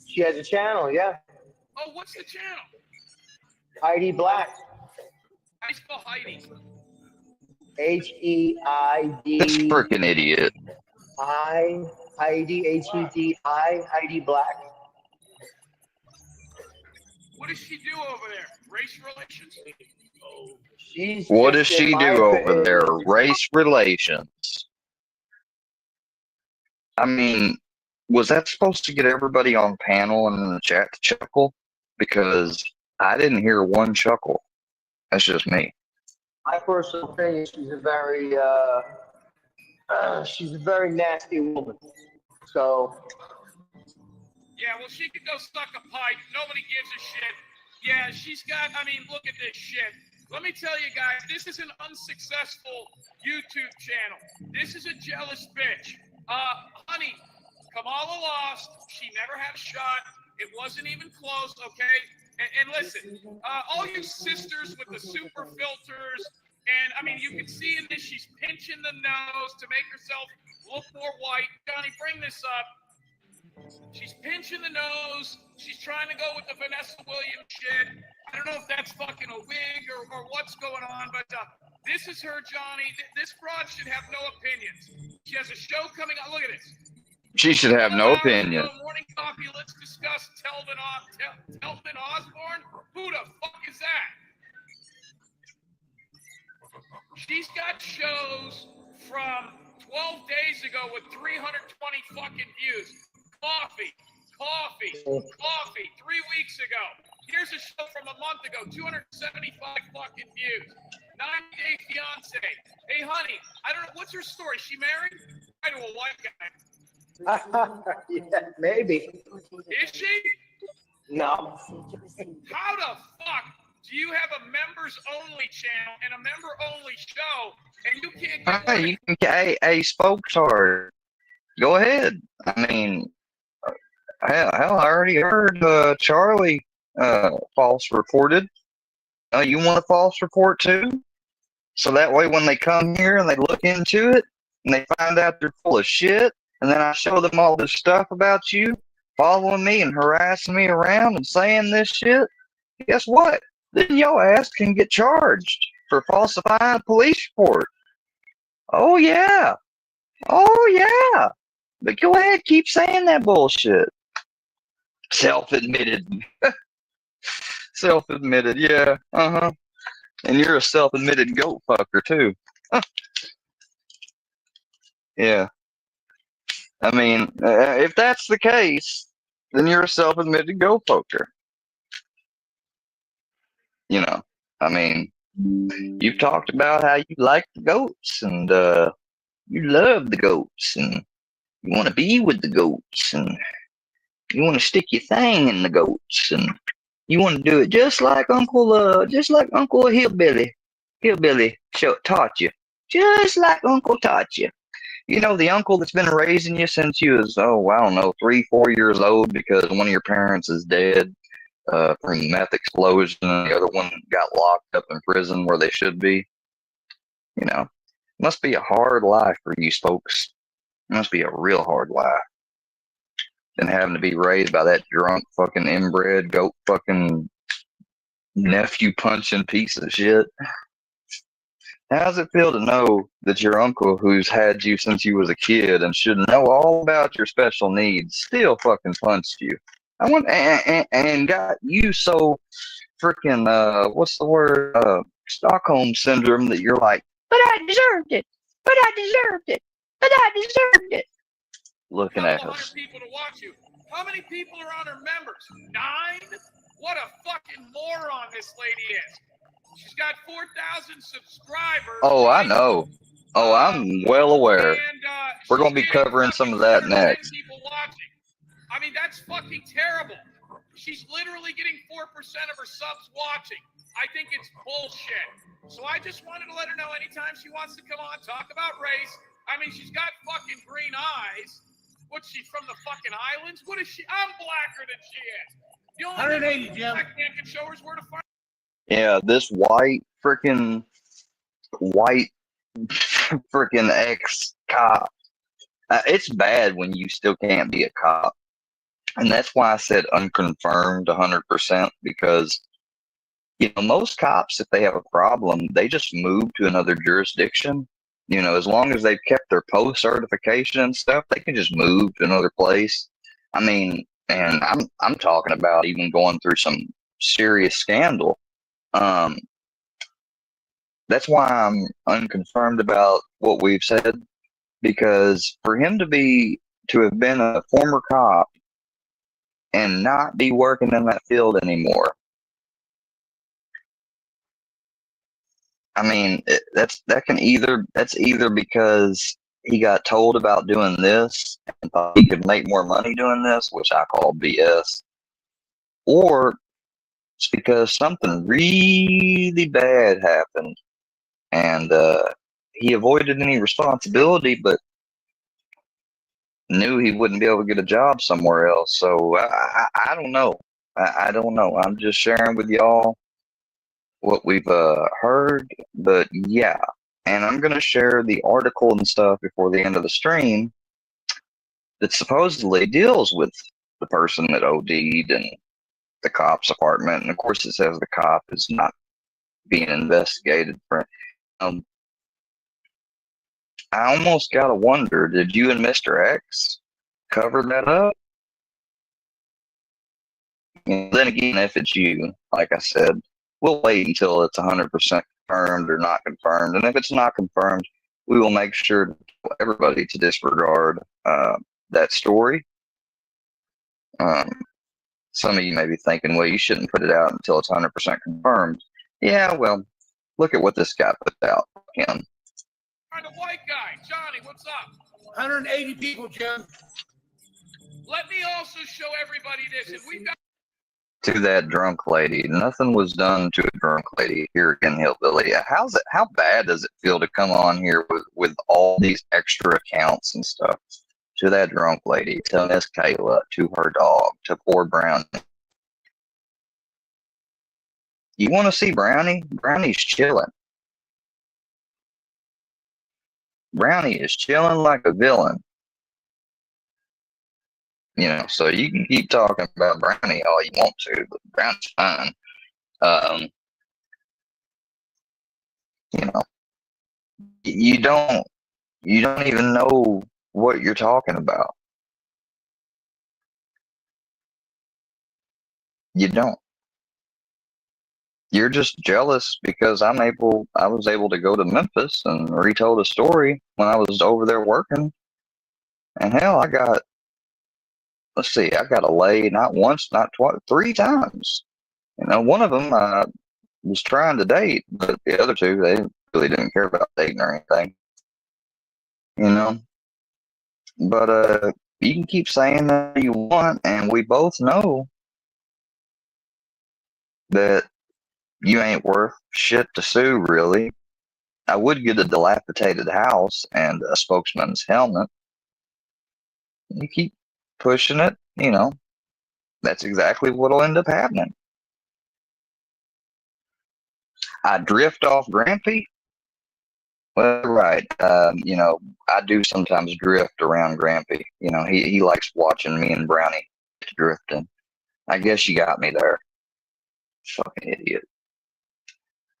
She has a channel, yeah. Oh, what's the channel? Heidi Black. How do you spell Heidi? H-E-I-D. This freaking idiot. Heidi, H-E-D-I, Heidi Black. What does she do over there? Race relations? What does she do over there? Race relations. I mean, was that supposed to get everybody on panel and in the chat to chuckle? Because I didn't hear one chuckle. That's just me. My personal opinion, she's a very nasty woman. So. Yeah, well, she could go suck a pipe. Nobody gives a shit. Yeah, she's got, look at this shit. Let me tell you guys, this is an unsuccessful YouTube channel. This is a jealous bitch. Honey, Kamala lost. She never had a shot. It wasn't even close, okay? And listen, all you sisters with the super filters, and you can see in this, she's pinching the nose to make herself look more white. Johnny, bring this up. She's pinching the nose. She's trying to go with the Vanessa Williams shit. I don't know if that's fucking a wig or what's going on, but this is her, Johnny. This broad should have no opinions. She has a show coming out. Look at this. She should have no opinion. Morning coffee. Let's discuss Telvin Osborne. Who the fuck is that? She's got shows from 12 days ago with 320 fucking views. Coffee. 3 weeks ago. Here's a show from a month ago, 275 fucking views. 90-Day Fiance. Hey, honey, I don't know, what's her story? She married? To a white guy. Yeah, maybe. Is she? No. How the fuck do you have a members-only channel and a member-only show, and you can't get Hey, spokesman. Go ahead. Hell, I already heard Charlie false reported. You want a false report too? So that way when they come here and they look into it and they find out they're full of shit, and then I show them all this stuff about you, following me and harassing me around and saying this shit, guess what? Then your ass can get charged for falsifying a police report. Oh yeah. But go ahead, keep saying that bullshit. Self-admitted. Self-admitted, yeah. And you're a self-admitted goat fucker, too. Yeah. If that's the case, then you're a self-admitted goat fucker. You've talked about how you like the goats, and you love the goats and you want to be with the goats and you want to stick your thing in the goats and you want to do it just like Uncle Hillbilly taught you, just like Uncle taught you. You know, the uncle that's been raising you since you was, oh, I don't know, 3-4 years old because one of your parents is dead from meth explosion and the other one got locked up in prison where they should be. You know, must be a hard life for you folks. It must be a real hard life. Than having to be raised by that drunk fucking inbred goat fucking nephew punching piece of shit. How does it feel to know that your uncle, who's had you since you was a kid and should know all about your special needs, still fucking punched you? I want and got you so freaking what's the word, Stockholm syndrome, that you're like, but I deserved it, but I deserved it, but I deserved it. Looking at us. People to watch you. How many people are on her members? 9? What a fucking moron this lady is. She's got 4,000 subscribers. Oh, I know. Oh, I'm well aware. We're going to be covering some of that next. People watching. I mean, that's fucking terrible. She's literally getting 4% of her subs watching. I think it's bullshit. So I just wanted to let her know anytime she wants to come on, talk about race. I mean, she's got fucking green eyes. What's she, from the fucking islands? What is she? I'm blacker than she is. The only 180, Jim. black man can show her is where to find. Yeah, this white ex-cop. It's bad when you still can't be a cop. And that's why I said unconfirmed 100%, because, you know, most cops, if they have a problem, they just move to another jurisdiction. You know, as long as they've kept their post certification and stuff, they can just move to another place. I mean, and I'm talking about even going through some serious scandal. That's why I'm unconfirmed about what we've said, because for him to have been a former cop and not be working in that field anymore, I mean, that's either because he got told about doing this and thought he could make more money doing this, which I call BS, or it's because something really bad happened and he avoided any responsibility, but knew he wouldn't be able to get a job somewhere else. So I don't know. I don't know. I'm just sharing with y'all what we've heard, but yeah. And I'm going to share the article and stuff before the end of the stream that supposedly deals with the person that OD'd and the cop's apartment. And of course it says the cop is not being investigated for. I almost gotta wonder, did you and Mr. X cover that up? And then again, if it's you, like I said, we'll wait until it's 100% confirmed or not confirmed. And if it's not confirmed, we will make sure to tell everybody to disregard that story. Some of you may be thinking, well, you shouldn't put it out until it's 100% confirmed. Yeah, well, look at what this guy put out. Him. Find a white guy. Johnny, what's up? 180 people, Jim. Let me also show everybody this. And we've got to that drunk lady. Nothing was done to a drunk lady here in Hillbilly. How bad does it feel to come on here with all these extra accounts and stuff? To that drunk lady, to Miss Kayla, to her dog, to poor Brownie. You want to see Brownie? Brownie's chilling. Brownie is chilling like a villain. You know, so you can keep talking about Brownie all you want to, but Brownie's fine. You know, you don't even know what you're talking about. You don't. You're just jealous because I was able to go to Memphis and retold a story when I was over there working. And hell, I got a lay not once, not twice, 3 times. You know, one of them I was trying to date, but the other 2, they really didn't care about dating or anything. you know. But you can keep saying that you want, and we both know that you ain't worth shit to sue, really. I would get a dilapidated house and a spokesman's helmet. You keep pushing it, you know, that's exactly what'll end up happening. I drift off Grampy. Well, right. You know, I do sometimes drift around Grampy. You know, he likes watching me and Brownie drifting. I guess you got me there. Fucking idiot.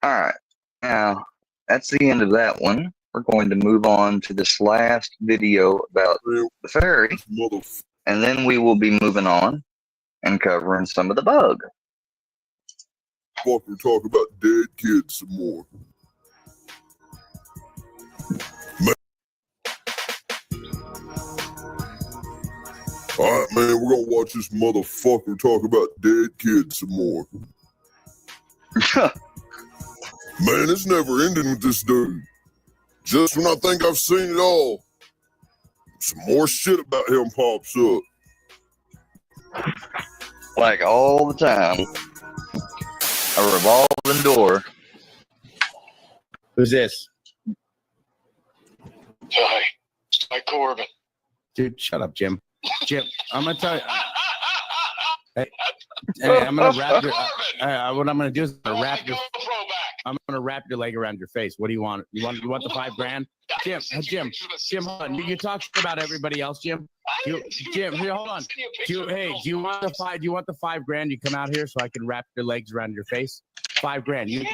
Alright. Now, that's the end of that one. We're going to move on to this last video about the fairy. And then we will be moving on and covering some of the bug. Fucking talk about dead kids some more. Alright, man, we're gonna watch this motherfucker talk about dead kids some more. Man, it's never ending with this dude. Just when I think I've seen it all, some more shit about him pops up. Like all the time. A revolving door. Who's this? Hi, Corbin. Dude, shut up, Jim. Jim, I'm gonna tell you. Hey, I'm gonna wrap your. What I'm gonna do is wrap your. I'm gonna wrap your leg around your face. What do you want? You want the $5,000? Jim, hold on. You talk about everybody else, Jim. Jim, here, hold on. Do you want the $5,000? You come out here so I can wrap your legs around your face. $5,000.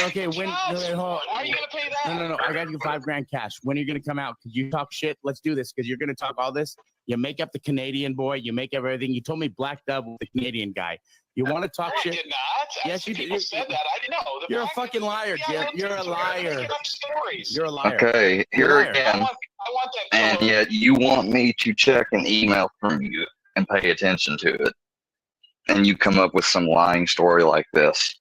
Okay. When? Are you gonna pay that? No. I got you $5,000 cash. When are you gonna come out? Cause you talk shit. Let's do this. Cause you're gonna talk all this. You make up the Canadian boy. You make up everything. You told me Black Dove was the Canadian guy. You want to talk shit? I did not. Yes, you did. People said that. I didn't know. You're a fucking liar, Jim. You're a liar. You're a liar. Okay, here again. I want that. And yet you want me to check an email from you and pay attention to it. And you come up with some lying story like this.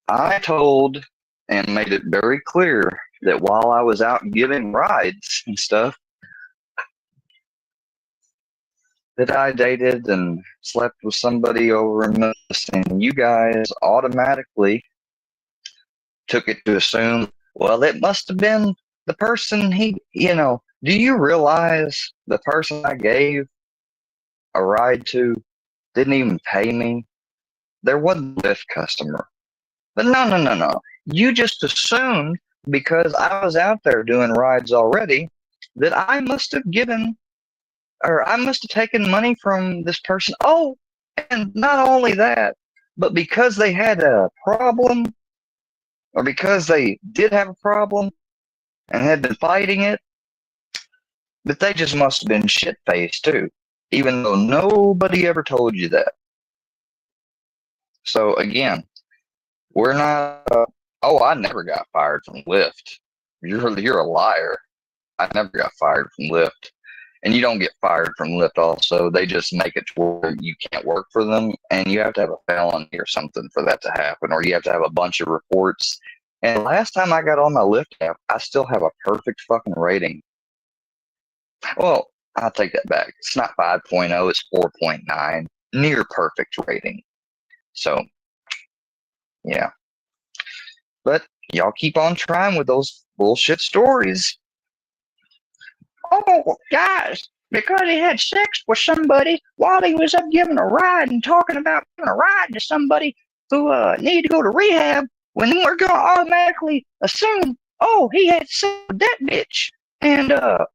I told and made it very clear that while I was out giving rides and stuff, that I dated and slept with somebody over in Memphis, and you guys automatically took it to assume, well, it must have been the person do you realize the person I gave a ride to didn't even pay me? There wasn't a Lyft customer. But no. You just assumed because I was out there doing rides already that I must have taken money from this person. Oh, and not only that, but because they had a problem, or because they did have a problem and had been fighting it, but they just must have been shit-faced too, even though nobody ever told you that. So again, we're not, I never got fired from Lyft. You're a liar. I never got fired from Lyft. And you don't get fired from Lyft also. They just make it to where you can't work for them, and you have to have a felony or something for that to happen, or you have to have a bunch of reports. And last time I got on my Lyft app, I still have a perfect fucking rating. Well, I'll take that back. It's not 5.0, it's 4.9. Near perfect rating. So, yeah. But y'all keep on trying with those bullshit stories. Oh, guys, because he had sex with somebody while he was up giving a ride and talking about giving a ride to somebody who needed to go to rehab, when we're going to automatically assume, oh, he had sex with that bitch. And,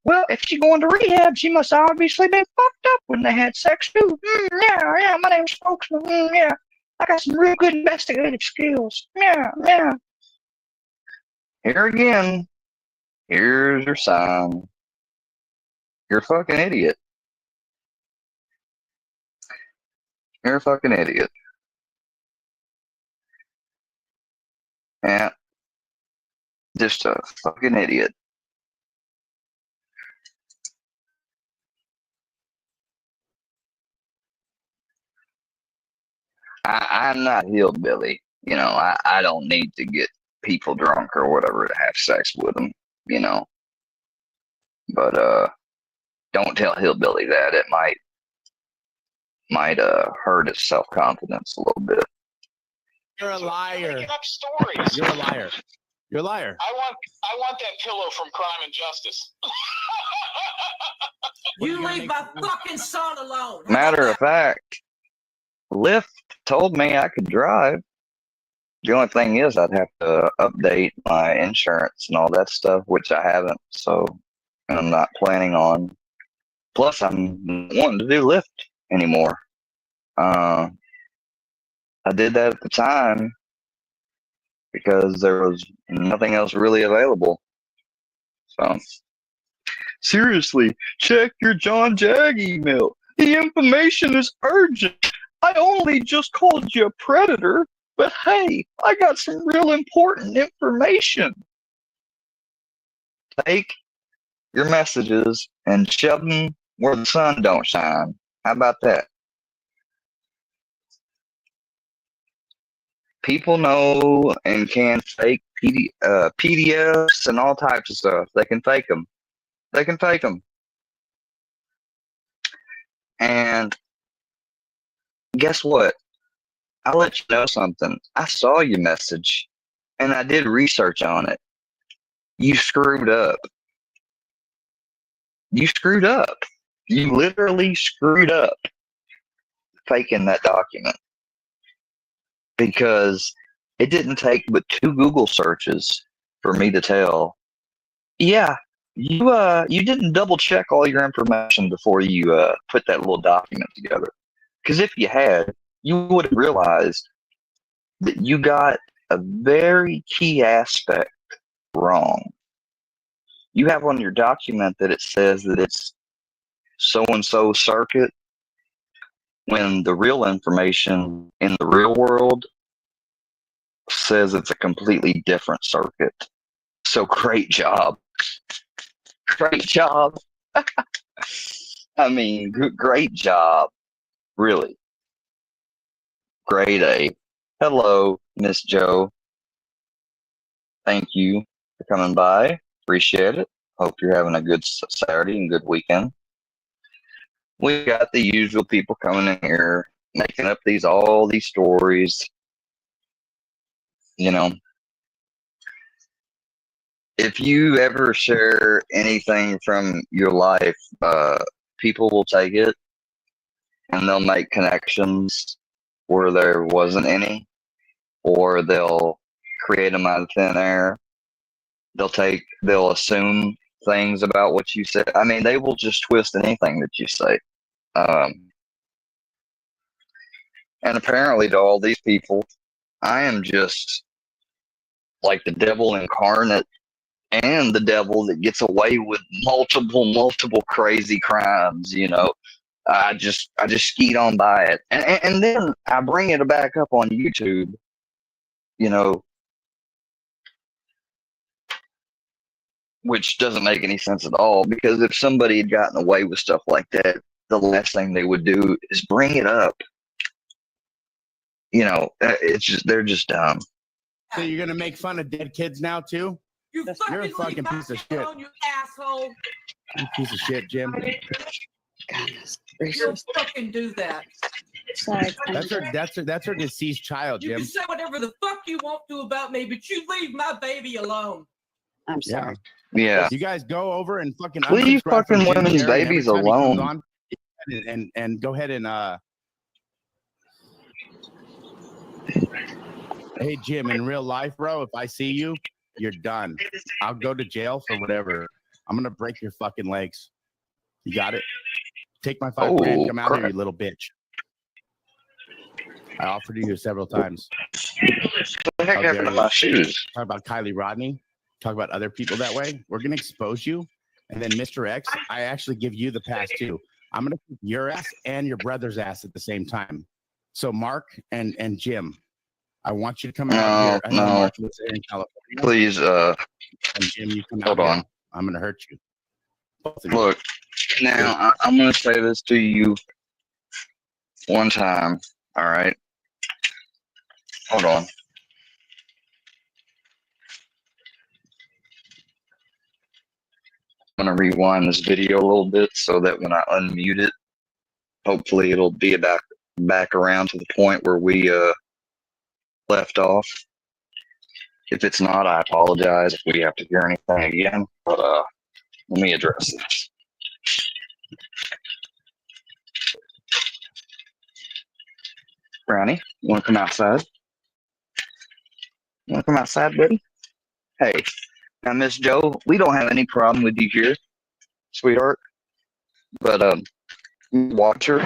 well, if she's going to rehab, she must have obviously been fucked up when they had sex, too. Yeah, my name's Spokesman. Yeah, I got some real good investigative skills. Yeah. Here again, here's your sign. You're a fucking idiot. You're a fucking idiot. Yeah. Just a fucking idiot. I'm not hillbilly. I don't need to get people drunk or whatever to have sex with them. you know. But don't tell Hillbilly that. It might hurt his self-confidence a little bit. You're a liar. Making up stories. You're a liar. You're a liar. I want that pillow from Crime and Justice. You leave my fucking son alone. Matter of fact, Lyft told me I could drive. The only thing is I'd have to update my insurance and all that stuff, which I haven't, so I'm not planning on. Plus, I'm wanting to do Lyft anymore. I did that at the time because there was nothing else really available. So, seriously, check your John Jag email. The information is urgent. I only just called you a predator, but hey, I got some real important information. Take your messages and shove them where the sun don't shine. How about that? People know and can fake PDFs and all types of stuff. They can fake them. They can fake them. And guess what? I'll let you know something. I saw your message, and I did research on it. You screwed up. You screwed up. You literally screwed up faking that document. Because it didn't take but 2 Google searches for me to tell, yeah, you didn't double check all your information before you put that little document together. Because if you had, you would have realized that you got a very key aspect wrong. You have on your document that it says that it's so-and-so circuit, when the real information in the real world says it's a completely different circuit. So great job. Great job. I mean, great job. Really. Grade A. Hello, Miss Joe. Thank you for coming by. Appreciate it. Hope you're having a good Saturday and good weekend. We got the usual people coming in here, making up all these stories. You know, if you ever share anything from your life, people will take it and they'll make connections where there wasn't any, or they'll create them out of thin air. They'll assume things about what you said. I mean, they will just twist anything that you say. And apparently to all these people, I am just like the devil incarnate and the devil that gets away with multiple crazy crimes, you know. I just skeet on by it. And then I bring it back up on YouTube, you know, which doesn't make any sense at all, because if somebody had gotten away with stuff like that, the last thing they would do is bring it up. You know, they're just dumb. So you're gonna make fun of dead kids now too? You're a fucking piece of shit. You asshole. You piece of shit, Jim. You fucking do that. Sorry. That's her deceased child, You Jim. can say whatever the fuck you want to about me, but you leave my baby alone. I'm sorry. Yeah. You guys go over and fucking leave unsubscribe from fucking Jim women's Carrey babies every time he comes alone. on, and go ahead and hey Jim, in real life, bro, if I see you, you're done. I'll go to jail for whatever. I'm gonna break your fucking legs. You got it? Take my $5 grand. Come out here, you little bitch. I offered you several times. What the heck happened to my shoes? Talk about Kylie Rodney. Talk about other people that way. We're gonna expose you, and then Mr. X, I actually give you the pass too. I'm gonna keep your ass and your brother's ass at the same time. So Mark and Jim, I want you to come out here. I know Mark lives there in California. Please, and Jim, you come out hold on. here. I'm gonna hurt you. Look, now I'm gonna say this to you one time. All right. Hold on. gonna rewind this video a little bit so that when I unmute it, hopefully it'll be back around to the point where we left off. If it's not, I apologize if we have to hear anything again. But let me address this. Brownie, you want to come outside? You want to come outside, buddy? Hey, now Miss Joe, we don't have any problem with you here, sweetheart. But Watcher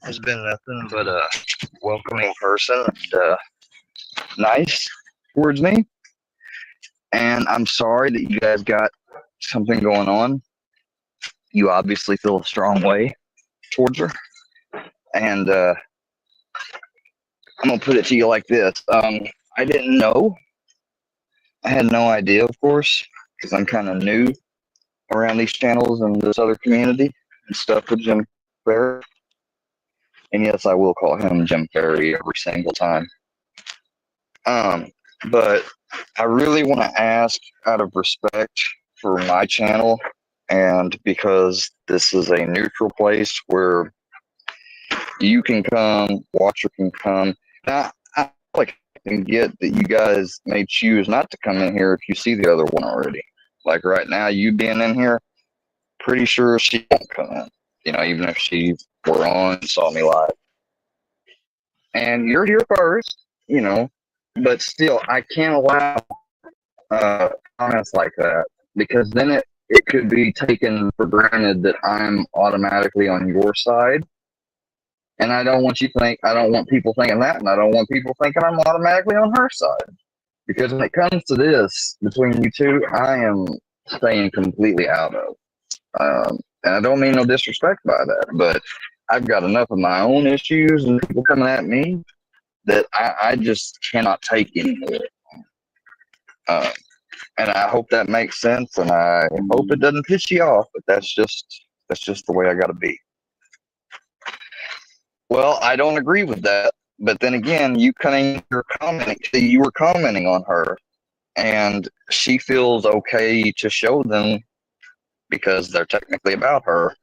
has been nothing but a welcoming person and nice towards me. And I'm sorry that you guys got something going on. You obviously feel a strong way towards her. And I'm going to put it to you like this. I didn't know. I had no idea, of course, because I'm kind of new around these channels and this other community and stuff with Jim Ferry. And yes, I will call him Jim Ferry every single time. But I really want to ask, out of respect for my channel, and because this is a neutral place where you can come, Watcher can come. Now, I can get that you guys may choose not to come in here if you see the other one already. Like right now, you being in here, pretty sure she won't come in. You know, even if she were on and saw me live. And you're here first, you know, but still, I can't allow comments like that, because then it could be taken for granted that I'm automatically on your side. And I don't want people thinking that, and I don't want people thinking I'm automatically on her side. Because when it comes to this, between you two, I am staying completely out of. And I don't mean no disrespect by that, but I've got enough of my own issues and people coming at me that I just cannot take anymore. And I hope that makes sense, and I hope it doesn't piss you off, but that's just the way I gotta be. Well, I don't agree with that, but then again, you were commenting on her, and she feels okay to show them because they're technically about her,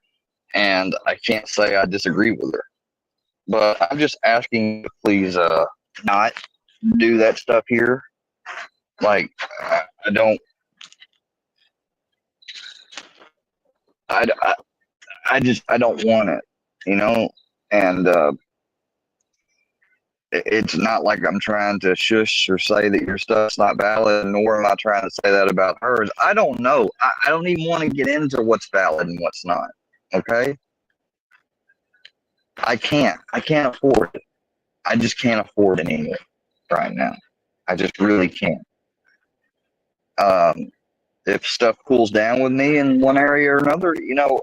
and I can't say I disagree with her. But I'm just asking you to please not do that stuff here. Like, I don't want it, you know? And it's not like I'm trying to shush or say that your stuff's not valid, nor am I trying to say that about hers. I don't know. I don't even want to get into what's valid and what's not. Okay? I can't afford it. I just can't afford it anymore right now. I just really can't. If stuff cools down with me in one area or another, you know,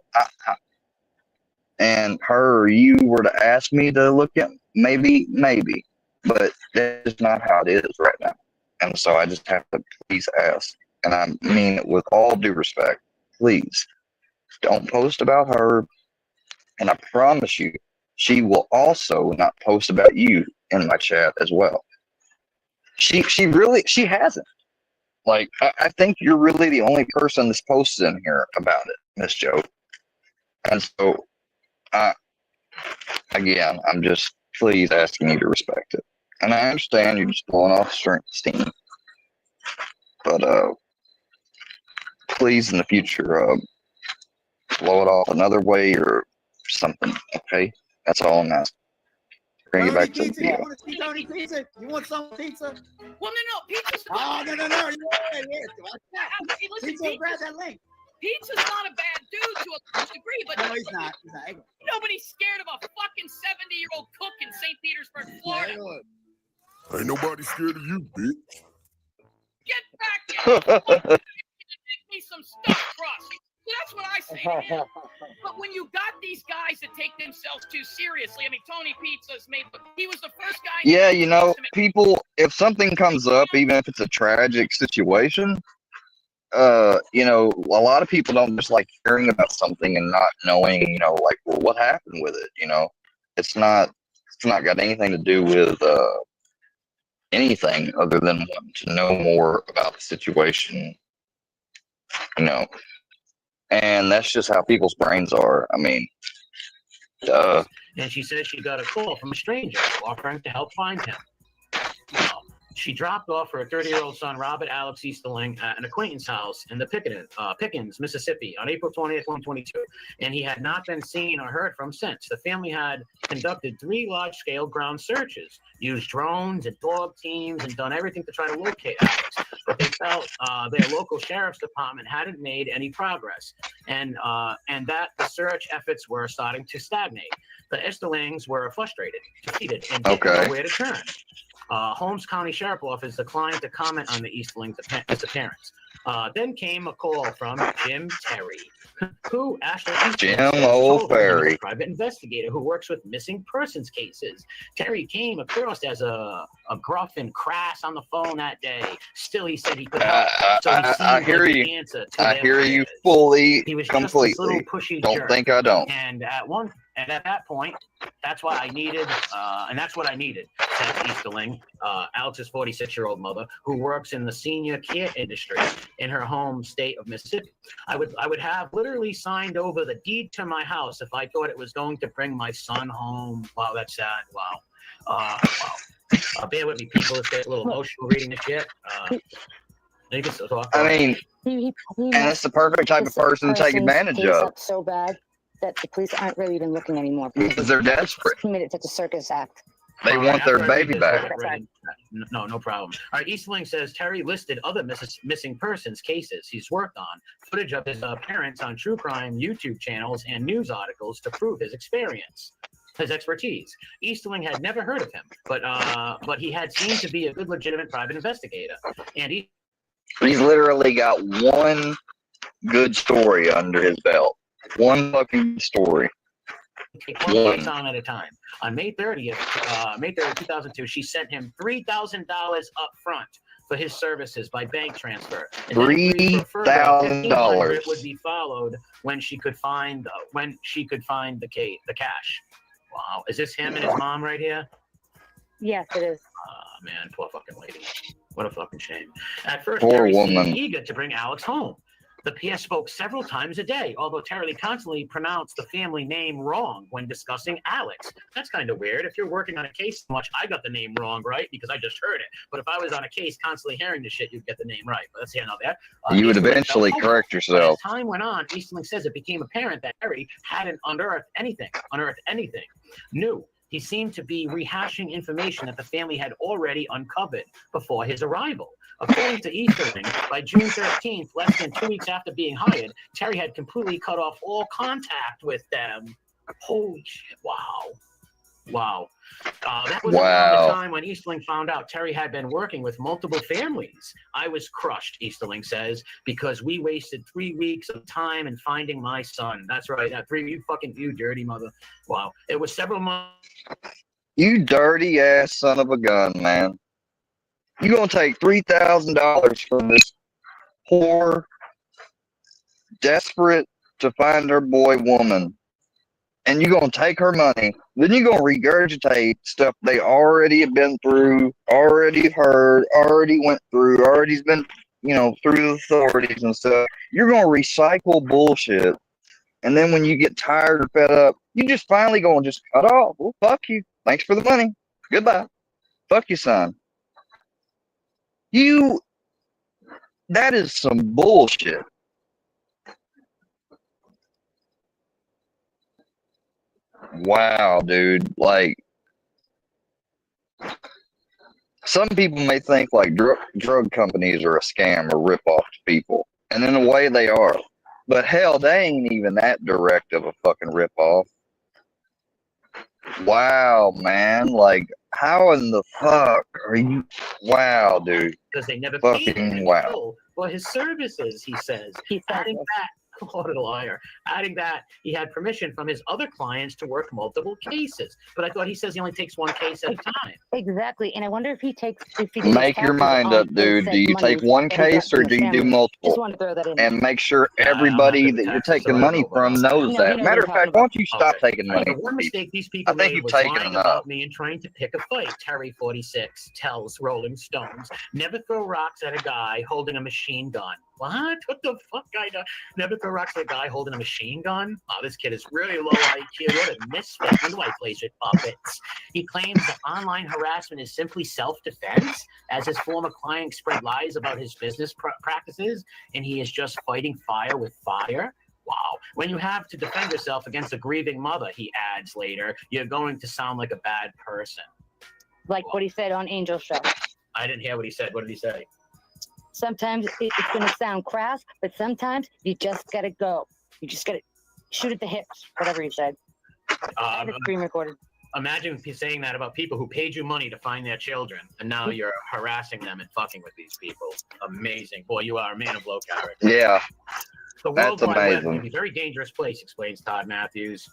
and her or you were to ask me to look at, maybe, but that's not how it is right now. And so I just have to please ask, and I mean it with all due respect, please don't post about her, and I promise you, she will also not post about you in my chat as well. She hasn't. Like, I think you're really the only person that's posted in here about it, Miss Joe. And so, again, I'm just please asking you to respect it. And I understand you're just blowing off steam. But please, in the future, blow it off another way or something, okay? That's all I'm asking. Bring it back to the video. You want to see Tony Pizza? You want some pizza? Well, no, pizza's Oh, no. Listen, Pizza, grab that link. Pizza's not a bad dude to a large degree, but No, he's not. nobody's scared of a fucking 70-year-old cook in St. Petersburg, Florida. Ain't nobody scared of you, bitch. Get back here. Make me some stuffed crust. So that's what I say to him. But when you got these guys that take themselves too seriously, I mean, Tony Pizza's made, he was the first guy. Yeah, you know, people, if something comes up, even if it's a tragic situation, you know, a lot of people don't just like hearing about something and not knowing, you know, like, well, what happened with it, you know? It's not got anything to do with anything other than wanting to know more about the situation, you know. And that's just how people's brains are. I mean, And she says she got a call from a stranger offering to help find him. She dropped off her 30-year-old son, Robert Alex Easterling, at an acquaintance house in the Pickens, Mississippi, on April 20th, 2022, and he had not been seen or heard from since. The family had conducted 3 large-scale ground searches, used drones and dog teams, and done everything to try to locate Alex, but they felt their local sheriff's department hadn't made any progress, and that the search efforts were starting to stagnate. The Easterlings were frustrated, defeated, and didn't know where to turn. Holmes County Sheriff Office declined to comment on the Easterling's disappearance. Then came a call from Jim Terry, who Ashley Easterling, a private investigator who works with missing persons cases. Terry came across as a gruff and crass on the phone that day. Still, he said he could help. So I hear you. I hear you fully, he was completely. Just this little pushy don't jerk. think I don't. And at that point, that's what I needed, says Easterling, Alex's 46-year-old mother, who works in the senior care industry in her home state of Mississippi. I would have literally signed over the deed to my house if I thought it was going to bring my son home. Wow, that's sad. Wow. Bear with me, people. It's getting a little emotional reading this shit. You can still talk. I mean, and that's the perfect type of person to take advantage of. So bad that the police aren't really even looking anymore because they're desperate. He made it such a circus act. They want their baby back. No problem. All right, Easterling says Terry listed other missing persons cases he's worked on, footage of his appearance on true crime YouTube channels and news articles to prove his expertise. Easterling had never heard of him, but he had seemed to be a good, legitimate private investigator. And he's literally got one good story under his belt. One fucking story. One case on at a time. On May 30th, 2002, she sent him $3,000 up front for his services by bank transfer. $3,000 would be followed when she could find the cash. Wow, is this him and his mom right here? Yes, it is. Man, poor fucking lady. What a fucking shame. At first, poor Terry woman. seemed eager to bring Alex home. The PS spoke several times a day, although Terry constantly pronounced the family name wrong when discussing Alex. That's kind of weird. If you're working on a case so much, I got the name wrong, right? Because I just heard it. But if I was on a case constantly hearing the shit, you'd get the name right. But let's see how that. You would eventually correct yourself. As time went on, Easterling says it became apparent that Terry hadn't unearthed anything new. He seemed to be rehashing information that the family had already uncovered before his arrival. According to Easterling, by June 13th, less than 2 weeks after being hired, Terry had completely cut off all contact with them. Holy shit, wow. That was around the time when Easterling found out Terry had been working with multiple families. I was crushed, Easterling says, because we wasted 3 weeks of time in finding my son. That's right, you dirty mother. Wow. It was several months. You dirty ass son of a gun, man. You gonna take $3,000 from this poor, desperate to find her boy woman, and you gonna take her money. Then you gonna regurgitate stuff they already have been through, already heard, already went through, already's been, through the authorities and stuff. You're gonna recycle bullshit, and then when you get tired or fed up, you just finally gonna just cut off. Well, fuck you. Thanks for the money. Goodbye. Fuck you, son. That is some bullshit. Wow, dude. Like, some people may think like drug companies are a scam or rip off to people. And in a way they are. But hell, they ain't even that direct of a fucking rip off. Wow, man. Like, how in the fuck are you? Wow, dude. Because they never fucking paid him wow. for his services, he says. What a liar. Adding that he had permission from his other clients to work multiple cases. But I thought he says he only takes one case at a time. Exactly. And I wonder if he takes... Make your mind up, dude. Do you take one case or do you do multiple? Just want to throw that in. And make sure everybody that you're taking money from knows that. Matter of fact, why don't you stop taking money The from one people? mistake these people I think made you've was taken lying enough. about me and trying to pick a fight, Terry 46 tells Rolling Stones. Never throw rocks at a guy holding a machine gun. What? What the fuck, guy? Never throw rocks at a guy holding a machine gun? Oh, this kid is really low IQ. What a misfit. When do I place with puppets? He claims that online harassment is simply self-defense, as his former client spread lies about his business practices, and he is just fighting fire with fire. Wow. When you have to defend yourself against a grieving mother, he adds later, you're going to sound like a bad person. Like what he said on Angel's show. I didn't hear what he said. What did he say? Sometimes it's going to sound crass, but sometimes you just got to go. You just got to shoot at the hips, whatever he said. I have a screen recorded. Imagine saying that about people who paid you money to find their children, and now you're harassing them and fucking with these people. Amazing. Boy, you are a man of low character. Yeah. The That's World Wide Web amazing. can be a very dangerous place, explains Todd Matthews,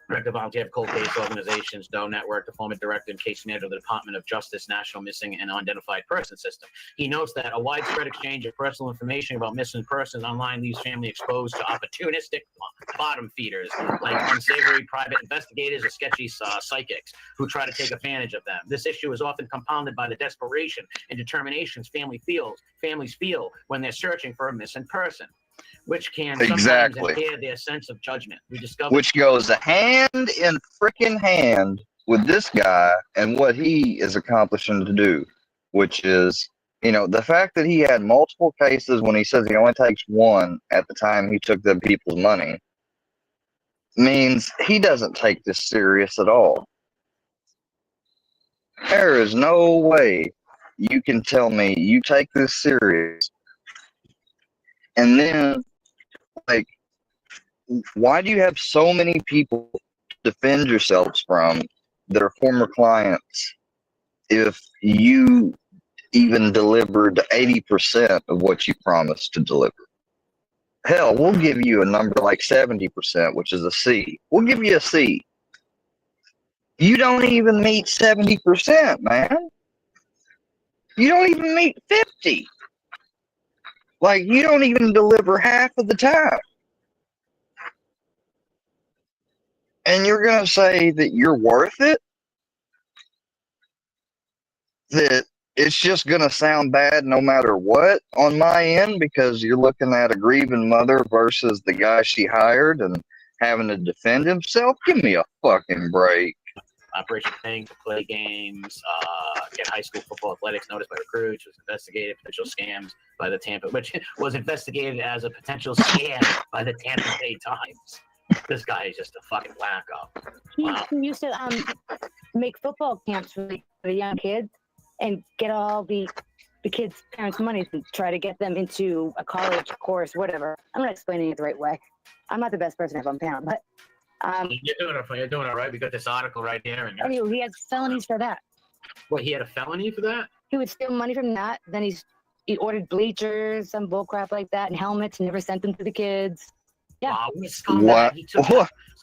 director of volunteer cold case organizations, DOE Network, the former director and case manager of the Department of Justice National Missing and Unidentified Person System. He notes that a widespread exchange of personal information about missing persons online leaves families exposed to opportunistic bottom feeders like unsavory private investigators or sketchy psychics who try to take advantage of them. This issue is often compounded by the desperation and determinations families feel when they're searching for a missing person, which can sometimes impair their sense of judgment. We discovered Which goes hand in freaking hand with this guy and what he is accomplishing to do, which is, you know, the fact that he had multiple cases when he says he only takes one at the time he took the people's money means he doesn't take this serious at all. There is no way you can tell me you take this serious and then, like, why do you have so many people to defend yourselves from that are former clients if you even delivered 80% of what you promised to deliver? Hell, we'll give you a number like 70%, which is a C. We'll give you a C. You don't even meet 70%, man. You don't even meet 50. Like, you don't even deliver half of the time. And you're going to say that you're worth it? That it's just going to sound bad no matter what on my end because you're looking at a grieving mother versus the guy she hired and having to defend himself? Give me a fucking break. Operation Paying to play games, get high school football athletics noticed by recruits, was investigated potential scams by the Tampa, which was investigated as a potential scam by the Tampa Bay Times. This guy is just a fucking wacko. Wow. He used to make football camps for the young kids and get all the kids' parents' money to try to get them into a college course, whatever. I'm not explaining it the right way. I'm not the best person if I'm pound, but you're doing it right. We got this article right here. And anyway, he has felonies for that. What, he had a felony for that? He would steal money from that. Then he ordered bleachers, some bullcrap like that, and helmets, and never sent them to the kids. Yeah. Wow, what?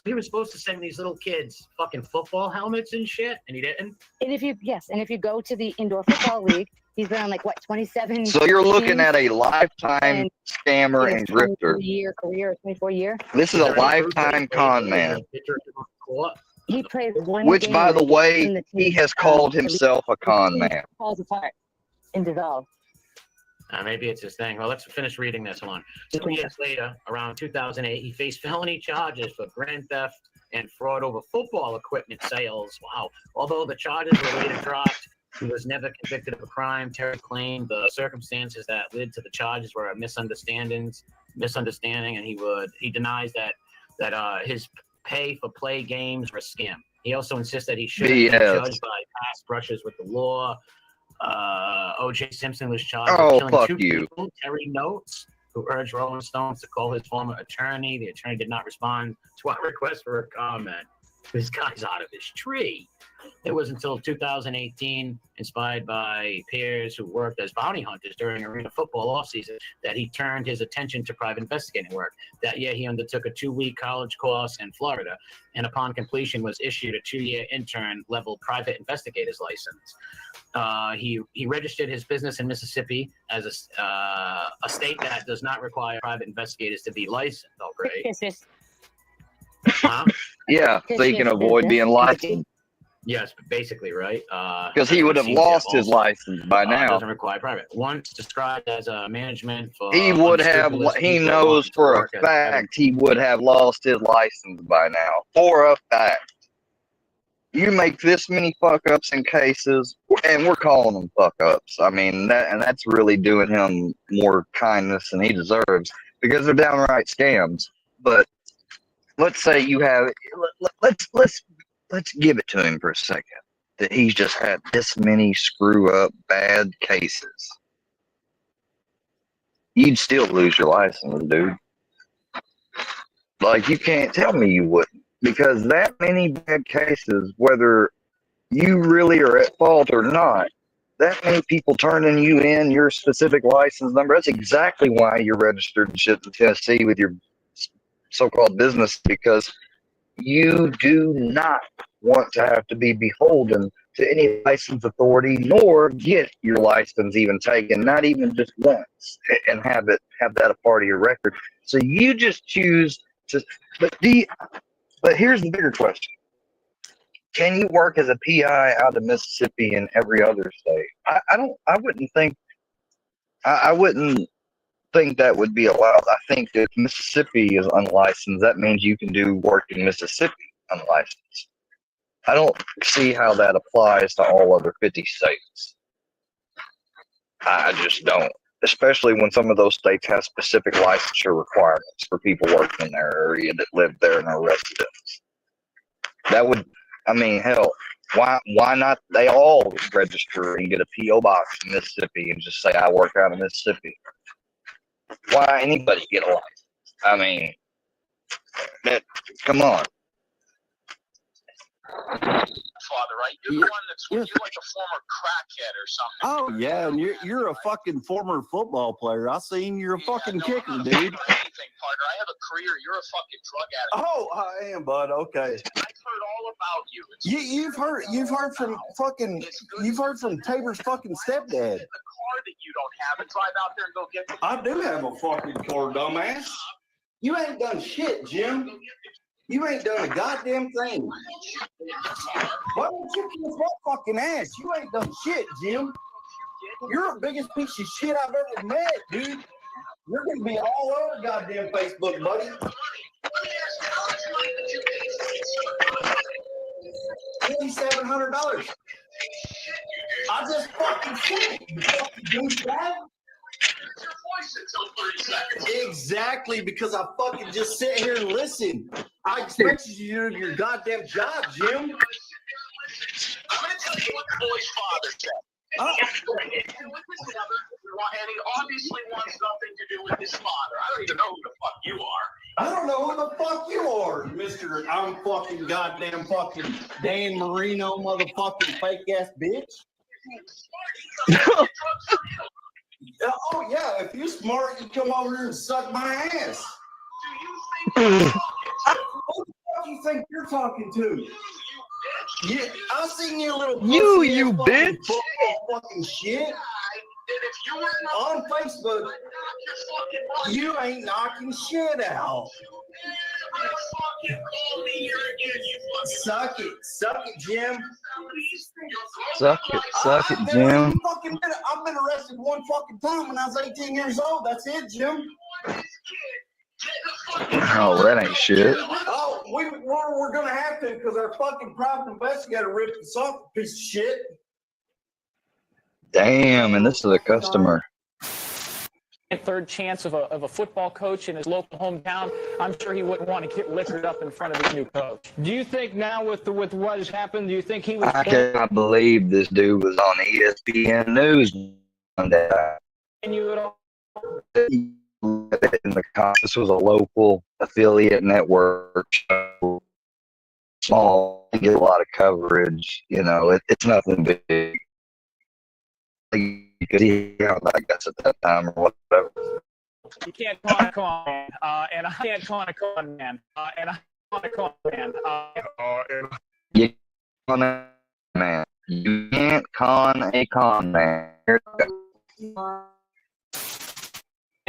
He was supposed to send these little kids fucking football helmets and shit, and he didn't. And if you go to the indoor football league, he's been on like what 27. So you're looking at a lifetime scammer and grifter. 24 year. This is a lifetime con man. He plays one. Which, by the way, he has called himself a con man. Falls apart and dissolves. Maybe it's his thing. Well, let's finish reading this one. 2 years later, around 2008, he faced felony charges for grand theft and fraud over football equipment sales. Wow. Although the charges were later dropped, he was never convicted of a crime. Terry claimed the circumstances that led to the charges were a misunderstanding, and he denies that his pay for play games were a scam. He also insists that he should have been judged by past brushes with the law. O.J. Simpson was charged with killing two people. Terry notes, who urged Rolling Stones to call his former attorney. The attorney did not respond to our request for a comment. This guy's out of his tree. It was until 2018, inspired by peers who worked as bounty hunters during arena football offseason, that he turned his attention to private investigating work. That year, he undertook a 2-week college course in Florida, and upon completion was issued a 2-year intern-level private investigator's license. He registered his business in Mississippi as a state that does not require private investigators to be licensed. Oh, great. Yeah, so you can avoid being licensed. Yes, basically, right? Because he would have lost his license by now. Doesn't require private. Once described as a management for He would have. unscrupulous He people knows wanting to for a work at- fact he would have lost his license by now. For a fact. You make this many fuck ups in cases, and we're calling them fuck ups. I mean that's really doing him more kindness than he deserves because they're downright scams. But let's say you have. Let's give it to him for a second that he's just had this many screw up bad cases. You'd still lose your license, dude. Like, you can't tell me you wouldn't. Because that many bad cases, whether you really are at fault or not, that many people turning you in your specific license number, that's exactly why you're registered and shit in Tennessee with your so-called business, because you do not want to have to be beholden to any license authority, nor get your license even taken, not even just once, and have that a part of your record. So you just choose to. But here's the bigger question: can you work as a PI out of Mississippi and every other state? I wouldn't think that would be allowed. I think if Mississippi is unlicensed, that means you can do work in Mississippi unlicensed. I don't see how that applies to all other 50 states. I just don't. Especially when some of those states have specific licensure requirements for people working in their area that live there and are residents. That would, I mean, hell, why not they all register and get a P.O. box in Mississippi and just say, I work out of Mississippi? Why anybody get a license? I mean, come on. Father, right? You're the one that's you're like a former crackhead or something. Oh yeah, and you're a fucking former football player. I seen you're a fucking kicker, dude. Anything, partner. I have a career. You're a fucking drug addict. Oh, I am, bud. Okay. I've heard all about you. You've heard from Tabor's fucking stepdad. The car that you don't have and drive out there and go get the I do have a fucking car, dumbass. You ain't done shit, Jim. You ain't done a goddamn thing. Why don't you kiss my fucking ass? You ain't done shit, Jim. You're the biggest piece of shit I've ever met, dude. You're gonna be all over goddamn Facebook, buddy. $2,700. I just fucking said it, you fucking douchebag. Exactly, because I fucking just sit here and listen. I expected you to do your goddamn job, Jim. I'm going to tell you what the boy's father said. And he obviously wants nothing to do with his father. I don't even know who the fuck you are. I don't know who the fuck you are, Mr. I'm fucking goddamn fucking Dan Marino motherfucking fake ass bitch. Oh yeah, if you're smart, you come over here and suck my ass. Who the fuck you think you're talking to? Yeah, I seen your little you bitch fucking shit on Facebook. You ain't knocking shit out. Suck it, Jim. Suck it, Jim. I've been arrested one fucking time when I was 18 years old. That's it, Jim. Oh, that ain't shit. Oh, we're gonna have to because our fucking private investigator ripped us off, a piece of shit. Damn, and this is a customer. Third chance of a football coach in his local hometown, I'm sure he wouldn't want to get liquored up in front of his new coach. Do you think now with what has happened, do you think he was... I cannot believe this dude was on ESPN News one day. You at all? This was a local affiliate network show. Small, get a lot of coverage. You know, it's nothing big. You could see how I guess at that time or whatever. You can't call a con man, and I can't call a con man, and I can't call a con man, You con a man. You can't con a con man.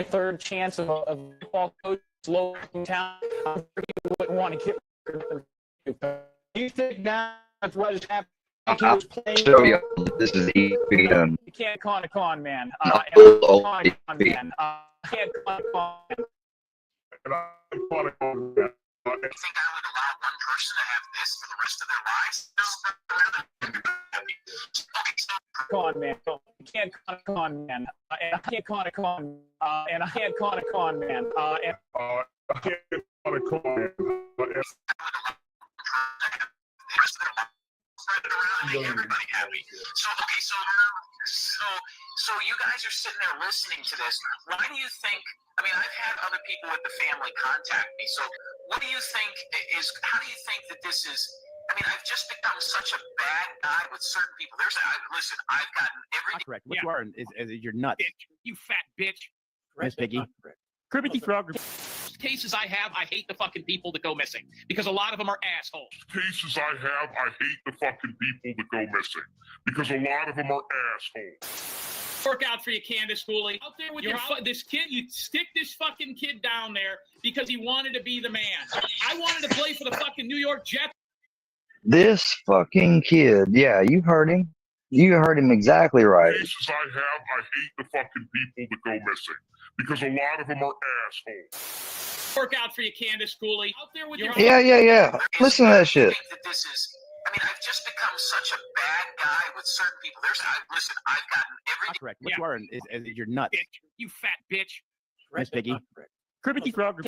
Third chance of a football coach local town, I'm sure he wouldn't want to get. Do you think now with what has happened. He I'll was playing. show you. This is ESPN. You can't con a con man. Not And old, old con a con ESPN. man. Can't con a con man. And I'm on a con man. You think I would allow one person to have this for the rest of their lives? Con man. You can't con a con man. And I can't con a con. And I can't con a con man. And I can't on a con man. Everybody happy. So you guys are sitting there listening to this. Why do you think? I mean, I've had other people with the family contact me. So what do you think is? How do you think that this is? I mean, I've just become such a bad guy with certain people. Listen, I've gotten every. Not correct. What you are is you're nuts. You fat bitch. Miss Piggy. Cribbity frog. Cases I have, I hate the fucking people that go missing because a lot of them are assholes. Cases I have, I hate the fucking people that go missing because a lot of them are assholes. Work out for you, Candace Cooley. Out there with this kid, you stick this fucking kid down there because he wanted to be the man. I wanted to play for the fucking New York Jets. This fucking kid. Yeah, you heard him. You heard him exactly right. Cases I have, I hate the fucking people that go missing because a lot of them are assholes. Work out for you, Candace Cooley. Out there with Yeah. Listen to that shit. This is. I mean, I've just become such a bad guy with certain people. Listen, I've gotten every. Not correct. What you are is you're nuts. You fat bitch. Miss Piggy. Cribbity frog.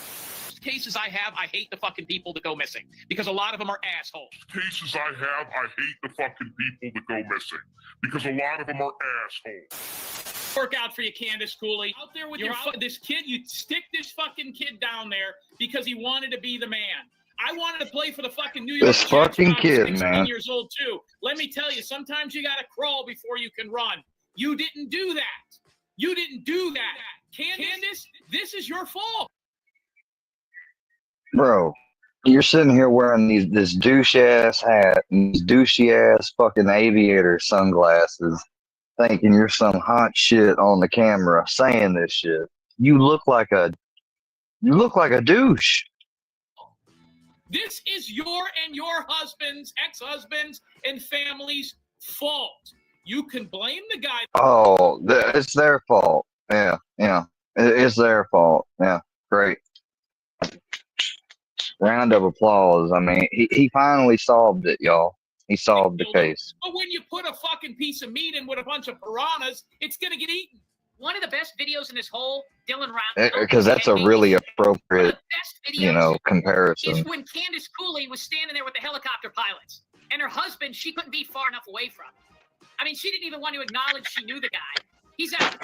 Cases I have, I hate the fucking people that go missing because a lot of them are assholes. Cases I have, I hate the fucking people that go missing because a lot of them are assholes. Work out for you, Candace Cooley. Out there with this kid, you stick this fucking kid down there because he wanted to be the man. I wanted to play for the fucking New York This Jets fucking when I was kid, 16 man. years old too. Let me tell you, sometimes you gotta crawl before you can run. You didn't do that. You didn't do that. Candace, this is your fault. Bro, you're sitting here wearing this douche ass hat and these douchey ass fucking aviator sunglasses, thinking you're some hot shit on the camera saying this shit. You look like a douche. This is your and your husband's, ex-husband's, and family's fault. You can blame the guy. Oh, it's their fault. Yeah. It's their fault. Yeah, great. Round of applause. I mean, he finally solved it, y'all. He solved the case. But when you put a fucking piece of meat in with a bunch of piranhas, it's gonna get eaten. One of the best videos in this whole Dylan Round. Because that's a really appropriate, comparison. Is when Candace Cooley was standing there with the helicopter pilots, and her husband, she couldn't be far enough away from. I mean, she didn't even want to acknowledge she knew the guy.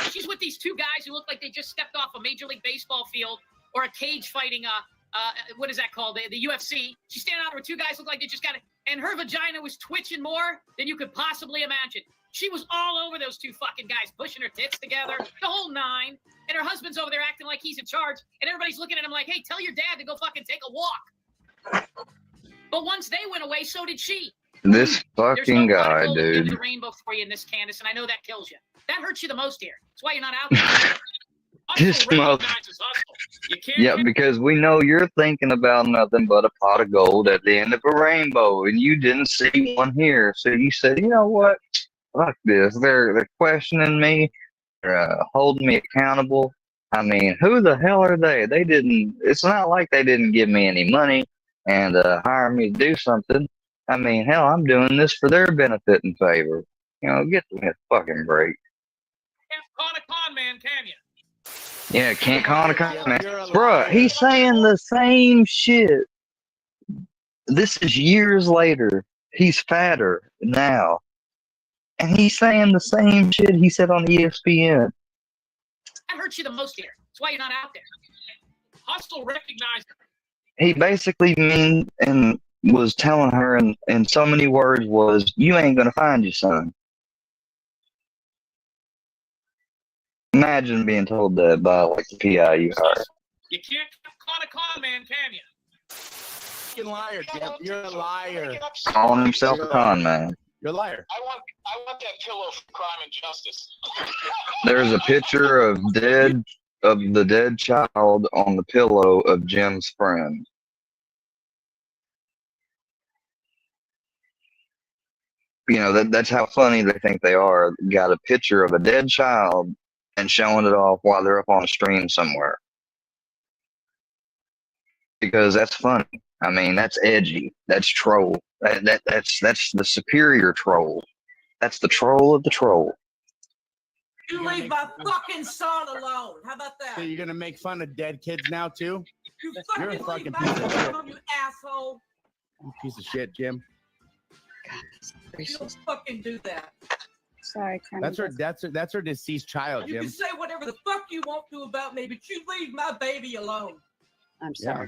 She's with these two guys who look like they just stepped off a Major League Baseball field or a cage fighting what is that called? The UFC. She's standing out there with two guys who look like they just got it, and her vagina was twitching more than you could possibly imagine. She was all over those two fucking guys, pushing her tits together, the whole nine. And her husband's over there acting like he's in charge, and everybody's looking at him like, hey, tell your dad to go fucking take a walk. But once they went away, so did she. This fucking guy, There's dude. the rainbow for you in this, Candace, and I know that kills you. That hurts you the most here. That's why you're not out there. This mother. Yeah, because we know you're thinking about nothing but a pot of gold at the end of a rainbow, and you didn't see one here. So you said, you know what? Fuck this. They're questioning me. They're holding me accountable. I mean, who the hell are they? They didn't. It's not like they didn't give me any money and hire me to do something. I mean, hell, I'm doing this for their benefit and favor. You know, get me a fucking break. Can't con a con man, can you? Yeah, can't con a con man. Bruh, he's saying the same shit. This is years later. He's fatter now. And he's saying the same shit he said on ESPN. That hurts you the most here. That's why you're not out there. Hustle recognized. He basically was telling her in so many words was, you ain't gonna find your son. Imagine being told that by like the PI you hired. You can't con a con man, can you? You're a liar, Jeff. You're a liar. Calling himself a con man. You're a liar. I want that pillow for crime and justice. There's a picture of the dead child on the pillow of Jim's friend. You know, that's how funny they think they are. Got a picture of a dead child and showing it off while they're up on a stream somewhere. Because that's funny. I mean, that's edgy. That's troll. That's the superior troll. That's the troll of the troll. You leave my fucking son alone. How about that? So you're gonna make fun of dead kids now too? You're a fucking leave piece my of son shit. alone, you asshole. You piece of shit, Jim. You don't fucking do that. Sorry, That's her deceased child, You Jim. can say whatever the fuck you want to about me, but you leave my baby alone. I'm Yeah.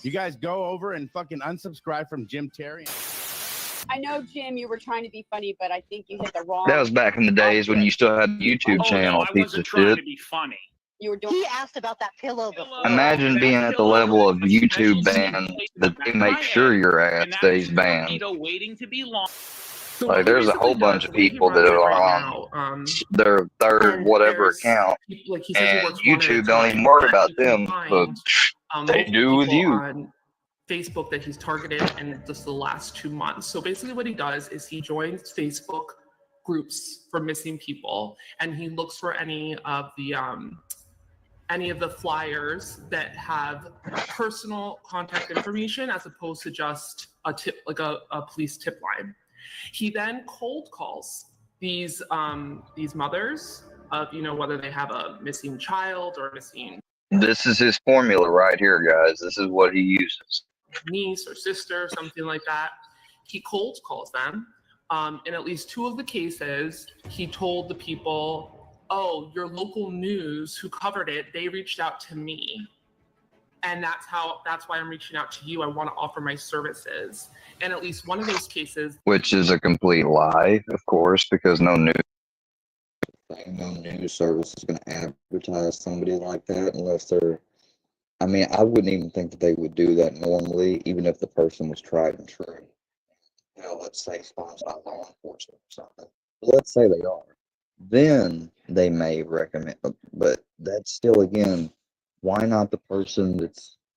You guys go over and fucking unsubscribe from Jim Terry. I know, Jim, you were trying to be funny, but I think you hit the wrong. That was back in the days when you still had a YouTube channel, I piece wasn't of trying shit. to be funny. You were doing. He asked about that pillow before. Imagine being at the level of YouTube ban that they make sure your ass stays banned. Waiting to be long. Like, there's a whole bunch of people that are on their third whatever account, Like he says he and works one at a YouTube don't even time, worry but about you can them, but find, they multiple do with people you. on Facebook that he's targeted in just the last 2 months. So basically what he does is he joins Facebook groups for missing people, and he looks for any of the flyers that have personal contact information as opposed to just a tip, like a police tip line. He then cold calls these mothers of, whether they have a missing child or missing This is his formula right here, guys. This is what he uses. niece or sister, something like that. He cold calls them. In at least 2 of the cases, he told the people, oh, your local news who covered it, they reached out to me. And that's why I'm reaching out to you. I want to offer my services. And at least one of those cases, Which is a complete lie, of course, because no news service is going to advertise somebody like that unless they're. I mean, I wouldn't even think that they would do that normally, even if the person was tried and true. Let's say sponsored by law enforcement or something. Let's say they are. Then they may recommend, but that's still, again, why not the person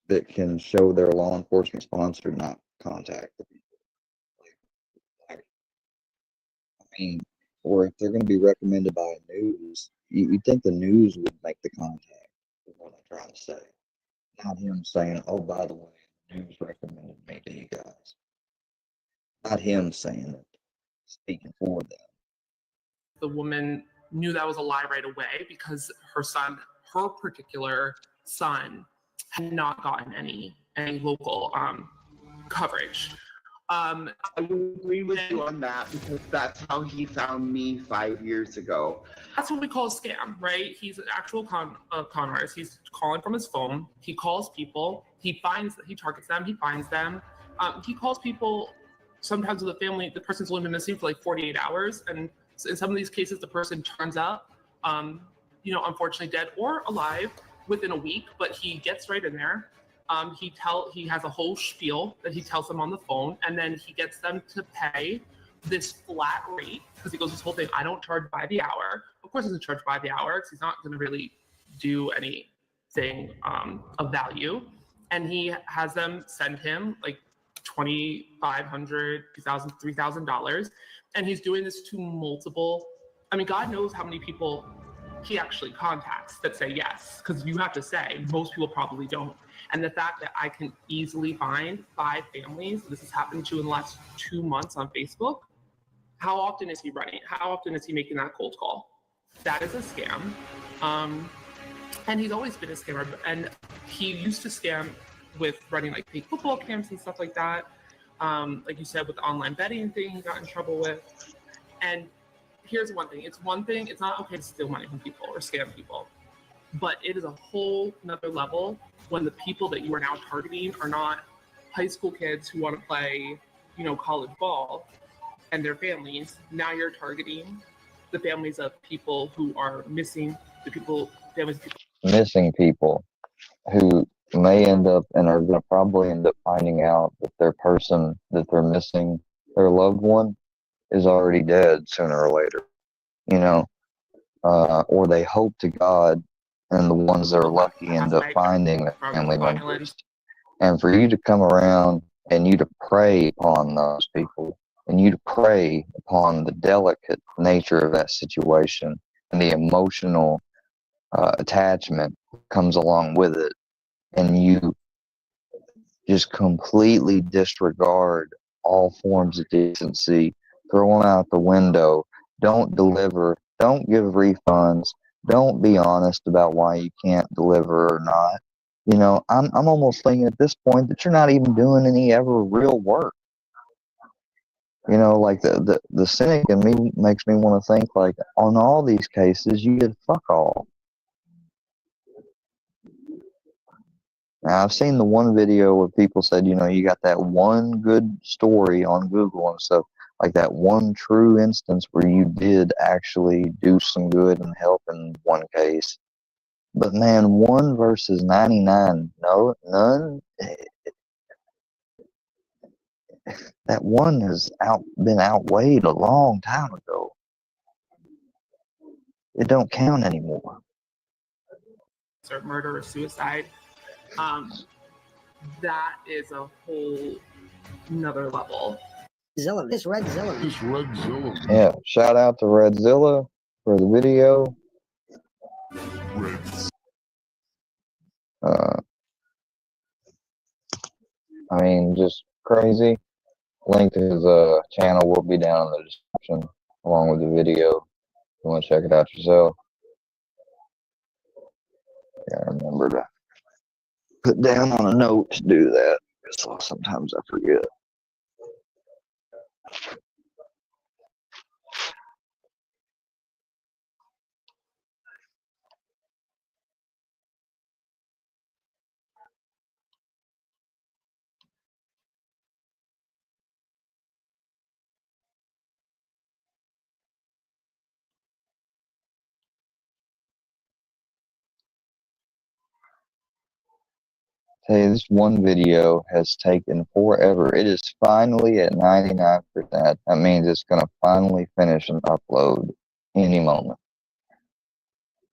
that can show their law enforcement sponsor not contact the people? I mean, or if they're going to be recommended by news, you'd think the news would make the contact, is what I'm trying to say. Not him saying, oh, by the way, the news recommended me to you guys. Not him saying it, speaking for them. the woman knew that was a lie right away because her particular son, had not gotten any local coverage. I would agree with you on that because that's how he found me 5 years ago. That's what we call a scam, right? He's an actual con artist. He's calling from his phone. He calls people. He targets them. He finds them. He calls people. Sometimes with the family, the person's only been missing for like 48 hours, and in some of these cases, the person turns up, unfortunately dead or alive within a week. But he gets right in there. He has a whole spiel that he tells them on the phone, and then he gets them to pay this flat rate because he goes this whole thing. I don't charge by the hour. Of course, he doesn't charge by the hour because he's not going to really do anything of value. And he has them send him like $2,500, $2,000, $3,000, and he's doing this to multiple. I mean, God knows how many people he actually contacts that say yes, because you have to say most people probably don't. And the fact that I can easily find 5 families this has happened to in the last 2 months on Facebook, how often is he running? How often is he making that cold call? That is a scam. And he's always been a scammer. And he used to scam with running like fake football camps and stuff like that. Like you said, with the online betting thing he got in trouble with. And here's one thing. It's not okay to steal money from people or scam people. But it is a whole nother level when the people that you are now targeting are not high school kids who want to play, college ball and their families. Now you're targeting the families of people who are missing, Missing people who may end up and are going to probably end up finding out that their person that they're missing, their loved one, is already dead sooner or later, or they hope to God, and the ones that are lucky end up finding their family members. And for you to come around and you to prey upon those people and you to prey upon the delicate nature of that situation and the emotional attachment comes along with it, and you just completely disregard all forms of decency, throw them out the window, don't deliver, don't give refunds, don't be honest about why you can't deliver or not. You know, I'm almost thinking at this point that you're not even doing any ever real work. You know, like the cynic in me makes me want to think like on all these cases you did fuck all. Now, I've seen the one video where people said, you know, you got that one good story on Google and stuff, like that one true instance where you did actually do some good and help in one case. But man, 1 versus 99, no, none. That one has been outweighed a long time ago. It don't count anymore. Or murder or suicide. That is a whole another level. Zilla, this Redzilla. This Redzilla. Yeah, shout out to Redzilla for the video. I mean, just crazy. Link to his channel will be down in the description along with the video. If you want to check it out yourself. Yeah, remember to put down on a note to do that. So sometimes I forget. Hey, this one video has taken forever. It is finally at 99%. That means it's going to finally finish and upload any moment.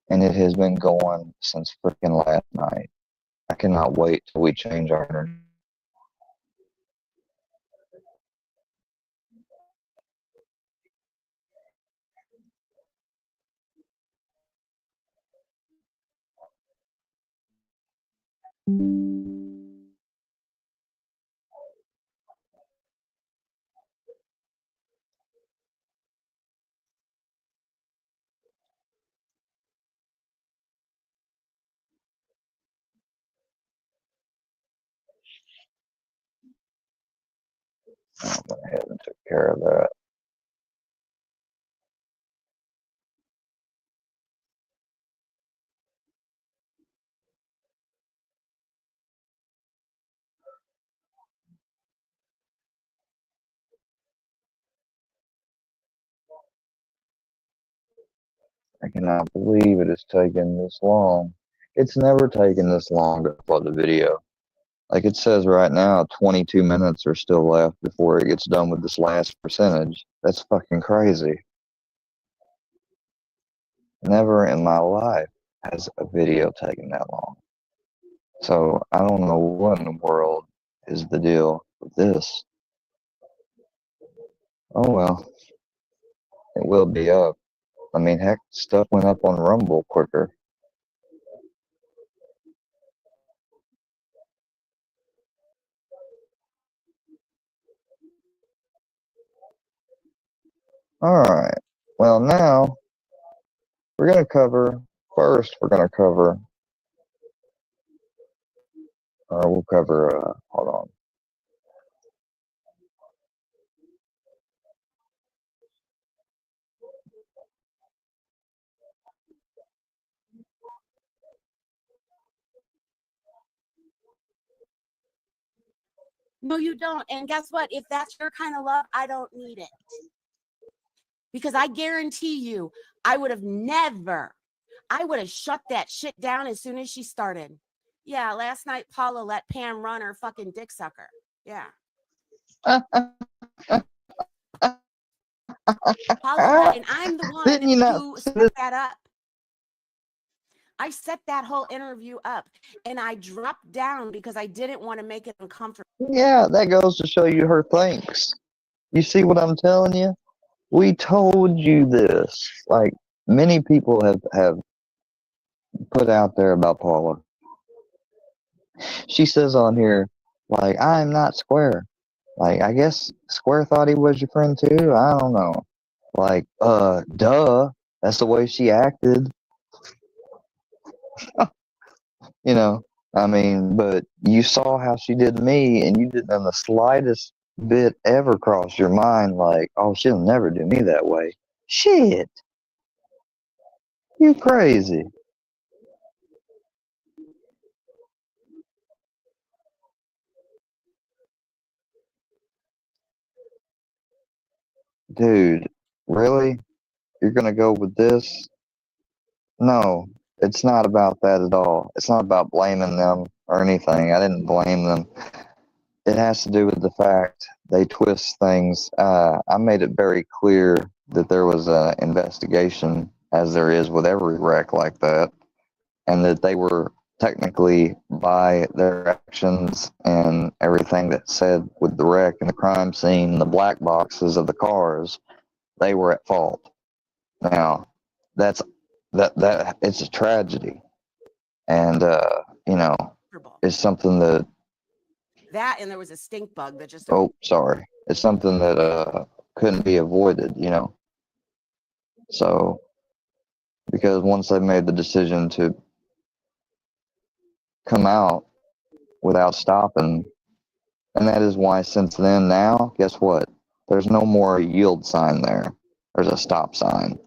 And it has been going since freaking last night. I cannot wait till we change our internet. I went ahead and took care of that. I cannot believe it has taken this long. It's never taken this long to upload the video. Like it says right now, 22 minutes are still left before it gets done with this last percentage. That's fucking crazy. Never in my life has a video taken that long. So I don't know what in the world is the deal with this. Oh well, it will be up. I mean, heck, stuff went up on Rumble quicker. Alright, well now, we're going to cover, we'll cover, hold on. No, you don't. And guess what? If that's your kind of love, I don't need it. Because I guarantee you, I would have shut that shit down as soon as she started. Yeah, last night Paula let Pam run her fucking dick sucker. Yeah. Paula, and I'm the one who set that up. I set that whole interview up and I dropped down because I didn't want to make it uncomfortable. Yeah, that goes to show you her thinks. You see what I'm telling you? We told you this. Like, many people have put out there about Paula. She says on here, like, I'm not Square. Like, I guess Square thought he was your friend too? I don't know. Like, duh. That's the way she acted. You know, I mean, but you saw how she did me, and you didn't have the slightest bit ever cross your mind, like, oh, she'll never do me that way. Shit. You crazy. Dude, really? You're gonna go with this? No, it's not about that at all. It's not about blaming them or anything. I didn't blame them. It has to do with the fact they twist things. I made it very clear that there was an investigation, as there is with every wreck like that, and that they were technically, by their actions and everything that's said with the wreck and the crime scene, the black boxes of the cars, they were at fault. Now, that's that it's a tragedy, and you know, it's something that, That and there was a stink bug that just. oh, sorry, it's something that couldn't be avoided, you know. So, because once they made the decision to come out without stopping, and that is why since then, now, guess what? There's no more yield sign there. There's a stop sign.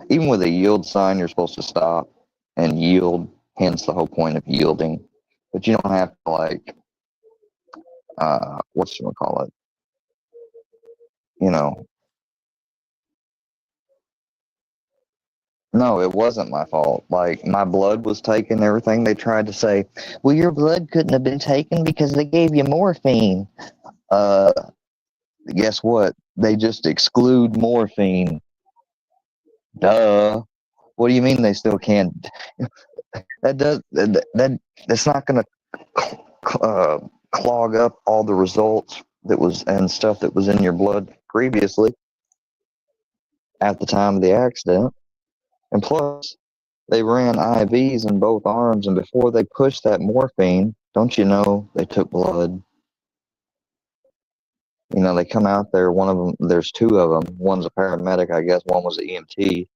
Even with a yield sign, you're supposed to stop and yield, hence the whole point of yielding. But you don't have to, like, whatchamacallit, you know. No, it wasn't my fault. Like, my blood was taken, everything. They tried to say, well, your blood couldn't have been taken because they gave you morphine. Guess what? They just exclude morphine. Duh. What do you mean they still can't? That's not going to clog up all the results that was and stuff that was in your blood previously at the time of the accident. And plus, they ran IVs in both arms, and before they pushed that morphine, don't you know, they took blood. You know, they come out there, one of them, there's two of them. One's a paramedic, I guess, one was an EMT.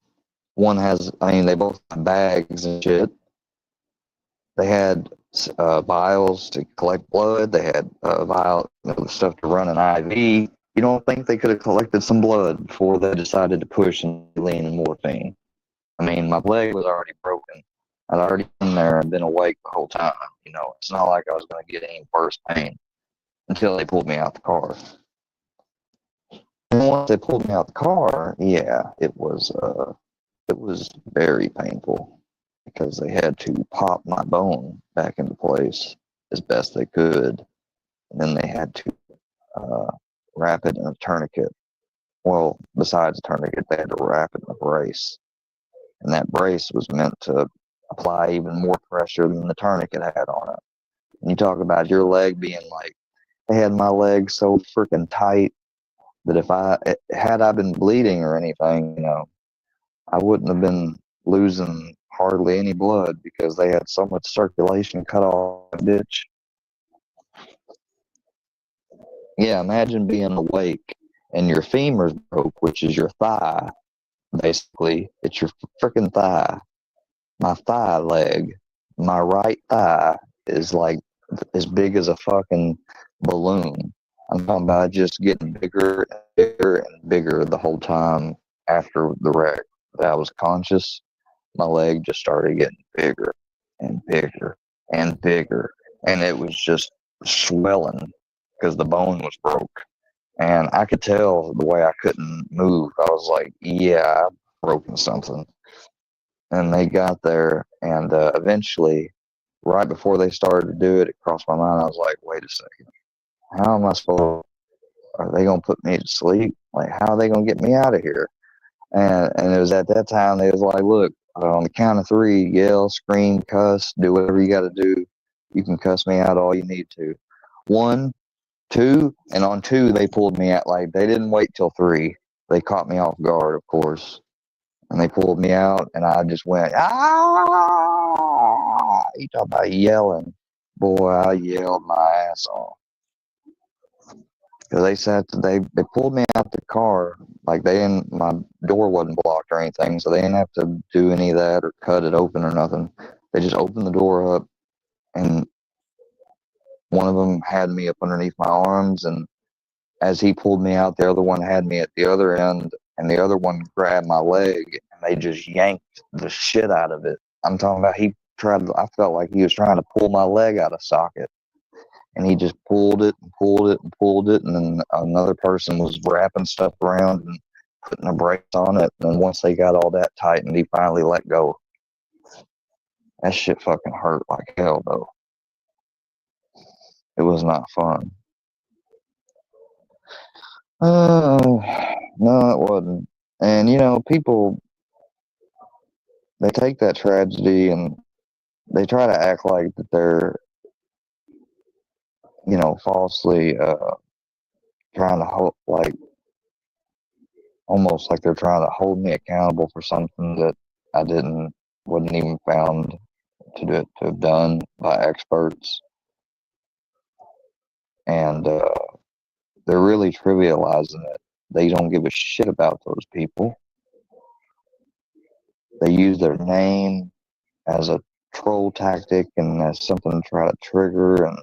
One has, I mean, they both have bags and shit. They had vials to collect blood. They had stuff to run an IV. You don't think they could have collected some blood before they decided to push and lean in morphine? I mean, my leg was already broken. I'd already been there and been awake the whole time. You know, it's not like I was going to get any worse pain until they pulled me out the car. And once they pulled me out the car, yeah, it was very painful because they had to pop my bone back into place as best they could, and then they had to wrap it in a tourniquet. Well, besides a tourniquet, they had to wrap it in a brace, and that brace was meant to apply even more pressure than the tourniquet had on it. And you talk about your leg being like, they had my leg so freaking tight that if had I been bleeding or anything, you know, I wouldn't have been losing hardly any blood because they had so much circulation cut off, bitch. Yeah, imagine being awake and your femur's broke, which is your thigh. Basically, it's your freaking thigh. My thigh leg, my right thigh is like as big as a fucking balloon. I'm talking about just getting bigger and bigger and bigger the whole time after the wreck that I was conscious. My leg just started getting bigger and bigger and bigger, and it was just swelling because the bone was broke. And I could tell the way I couldn't move. I was like, yeah, I've broken something. And they got there, and eventually, right before they started to do it, it crossed my mind. I was like, wait a second. How am I supposed, are they going to put me to sleep? Like, how are they going to get me out of here? And it was at that time, they was like, look, on the count of 3, yell, scream, cuss, do whatever you got to do. You can cuss me out all you need to. 1, 2, and on 2 they pulled me out. Like, they didn't wait till 3. They caught me off guard, of course, and they pulled me out, and I just went, ah! You talk about yelling. Boy, I yelled my ass off. Because they pulled me out the car. Like, my door wasn't blocked or anything, so they didn't have to do any of that or cut it open or nothing. They just opened the door up, and one of them had me up underneath my arms, and as he pulled me out, the other one had me at the other end, and the other one grabbed my leg, and they just yanked the shit out of it. I'm talking about I felt like he was trying to pull my leg out of socket. And he just pulled it and pulled it and pulled it, and then another person was wrapping stuff around and putting the brakes on it. And once they got all that tightened, he finally let go. That shit fucking hurt like hell, though. It was not fun. Oh, no, it wasn't. And, people, they take that tragedy and they try to act like that they're, falsely trying to hold, like, almost like they're trying to hold me accountable for something that I wasn't even found to have done by experts. And they're really trivializing it. They don't give a shit about those people. They use their name as a troll tactic and as something to try to trigger, and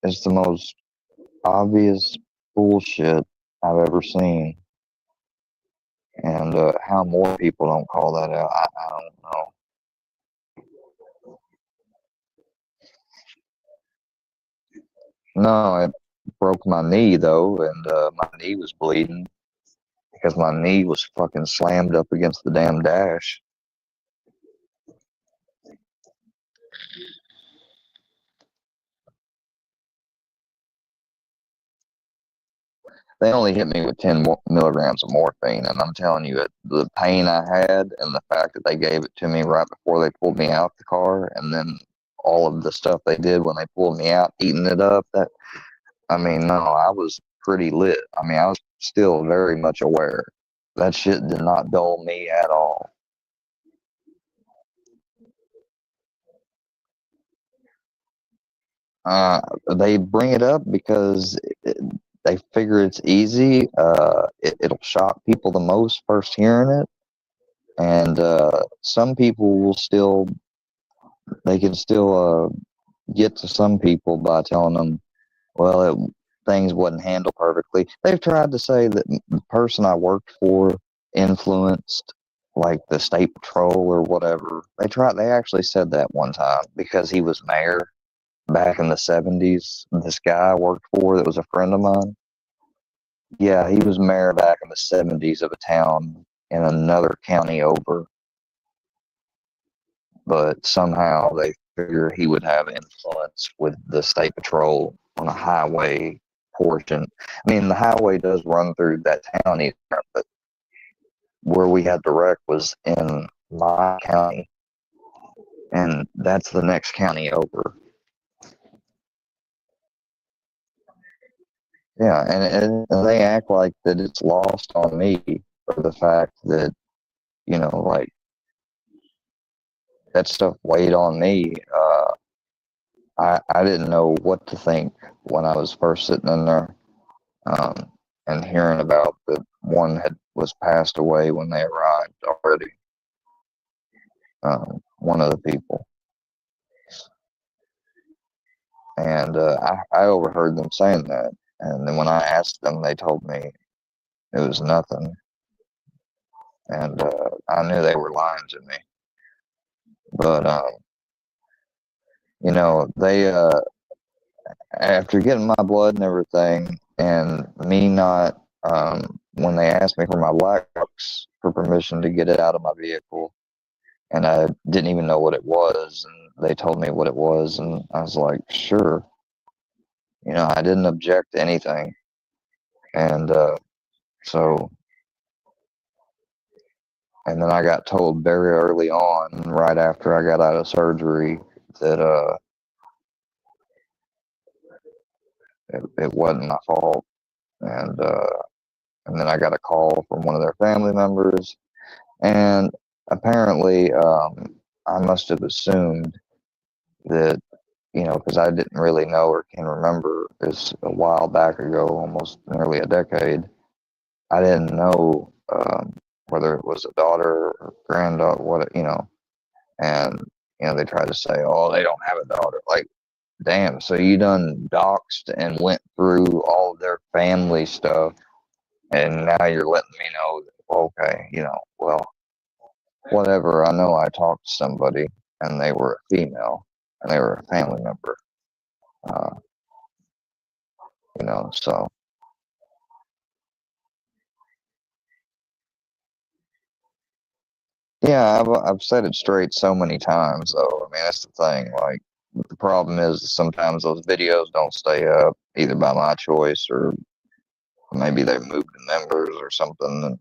it's the most obvious bullshit I've ever seen. And how more people don't call that out, I don't know. No, it broke my knee, though, and my knee was bleeding because my knee was fucking slammed up against the damn dash. They only hit me with 10 milligrams of morphine, and I'm telling you, the pain I had and the fact that they gave it to me right before they pulled me out the car, and then all of the stuff they did when they pulled me out, eating it up, no, I was pretty lit. I was still very much aware. That shit did not dull me at all. They bring it up because they figure it's easy. It'll shock people the most first hearing it. And some people they can still get to some people by telling them, well, things wasn't handled perfectly. They've tried to say that the person I worked for influenced, like, the state patrol or whatever. They actually said that one time because he was mayor back in the 70s. This guy I worked for that was a friend of mine. Yeah, he was mayor back in the 70s of a town in another county over. But somehow they figure he would have influence with the state patrol on a highway portion. The highway does run through that town, but where we had the wreck was in my county, and that's the next county over. Yeah, and they act like that it's lost on me for the fact that, like, that stuff weighed on me. I didn't know what to think when I was first sitting in there and hearing about that one was passed away when they arrived already. One of the people. And I overheard them saying that. And then when I asked them, they told me it was nothing. And I knew they were lying to me. But, they, after getting my blood and everything, and me not, when they asked me for my black box for permission to get it out of my vehicle, and I didn't even know what it was, and they told me what it was, and I was like, sure. I didn't object to anything. And and then I got told very early on, right after I got out of surgery, that it wasn't my fault, and then I got a call from one of their family members, and apparently I must have assumed that, you know, because I didn't really know or can remember, this a while back ago, almost nearly a decade. I didn't know whether it was a daughter or granddaughter, what, you know, and, you know, they tried to say, oh, they don't have a daughter. Like, damn, so you done doxed and went through all of their family stuff, and now you're letting me know, okay, you know, well, whatever. I know I talked to somebody, and they were a female, and they were a family member. You know, so yeah, I've said it straight so many times, though. I mean, that's the thing. Like, the problem is sometimes those videos don't stay up, either by my choice or maybe they moved the members or something. And,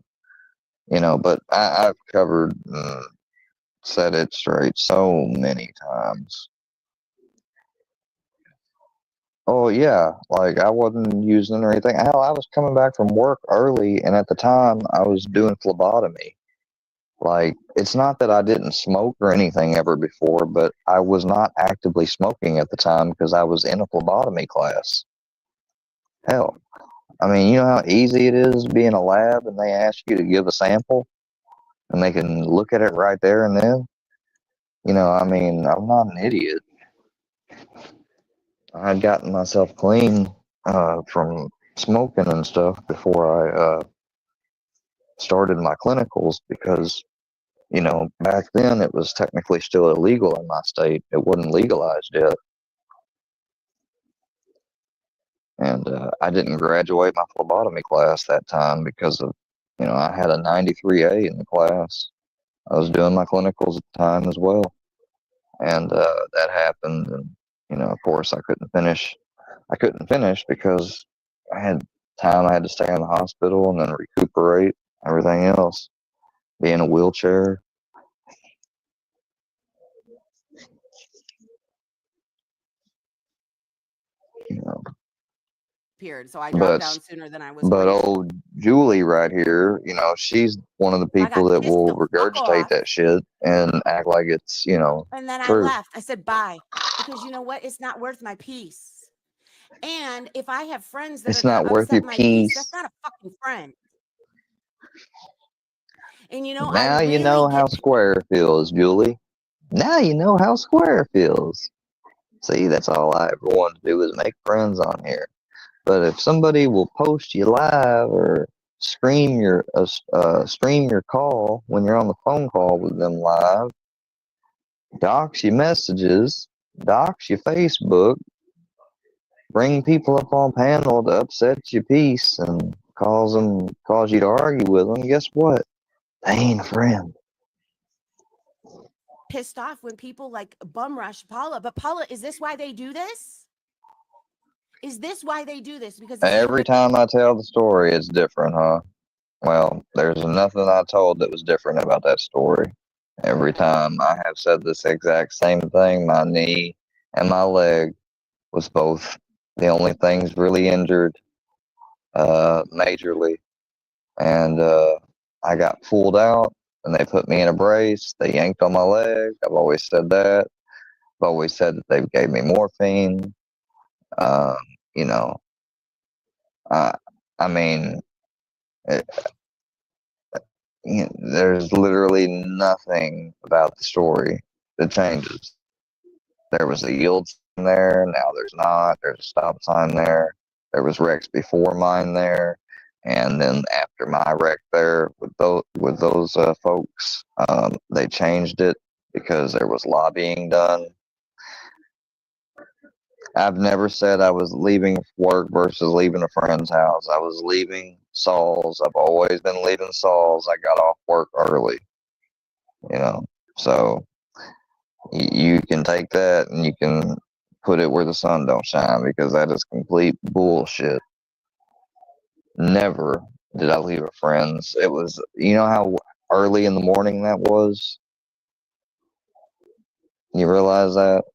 you know, but I've covered and said it straight so many times. Oh yeah, like I wasn't using or anything. Hell, I was coming back from work early, and at the time I was doing phlebotomy. Like, it's not that I didn't smoke or anything ever before, but I was not actively smoking at the time because I was in a phlebotomy class. Hell, I mean, you know how easy it is to be in a lab and they ask you to give a sample and they can look at it right there and then? You know, I mean, I'm not an idiot. I had gotten myself clean from smoking and stuff before I started my clinicals because, you know, back then it was technically still illegal in my state. It wasn't legalized yet. And I didn't graduate my phlebotomy class that time because of, you know, I had a 93A in the class. I was doing my clinicals at the time as well. And that happened. And, you know, of course, I couldn't finish. I couldn't finish because I had time I had to stay in the hospital and then recuperate, everything else, be in a wheelchair. You know. Appeared, so I dropped down sooner than I was But braced. old Julie right here, you know, she's one of the people that will regurgitate that shit and act like it's, you know, And then I true. left. I said bye because you know what? It's not worth my peace. And if I have friends that It's are going not to worth your upset my peace, that's peace. not a fucking friend. And you know, Now I you really know how Square feels, Julie. Now you know how Square feels. See, that's all I ever wanted to do is make friends on here. But if somebody will post you live or stream your call when you're on the phone call with them live, dox your messages, dox your Facebook, bring people up on panel to upset your peace and cause you to argue with them, guess what? They ain't a friend. pissed off when people like bum rush Paula. But Paula, is this why they do this? Is this why they do this? Because this Every time I tell the story, it's different, huh? Well, there's nothing I told that was different about that story. Every time I have said this exact same thing, my knee and my leg was both the only things really injured, majorly. And I got pulled out and they put me in a brace. They yanked on my leg. I've always said that. I've always said that they gave me morphine. You know, I mean, there's literally nothing about the story that changes. There was a yield sign there, now there's not. There's a stop sign there. There was wrecks before mine there, and then after my wreck there with those folks, they changed it because there was lobbying done. I've never said I was leaving work versus leaving a friend's house. I was leaving Saul's. I've always been leaving Saul's. I got off work early, you know. So you can take that and you can put it where the sun don't shine because that is complete bullshit. Never did I leave a friend's. It was, you know how early in the morning that was? You realize that?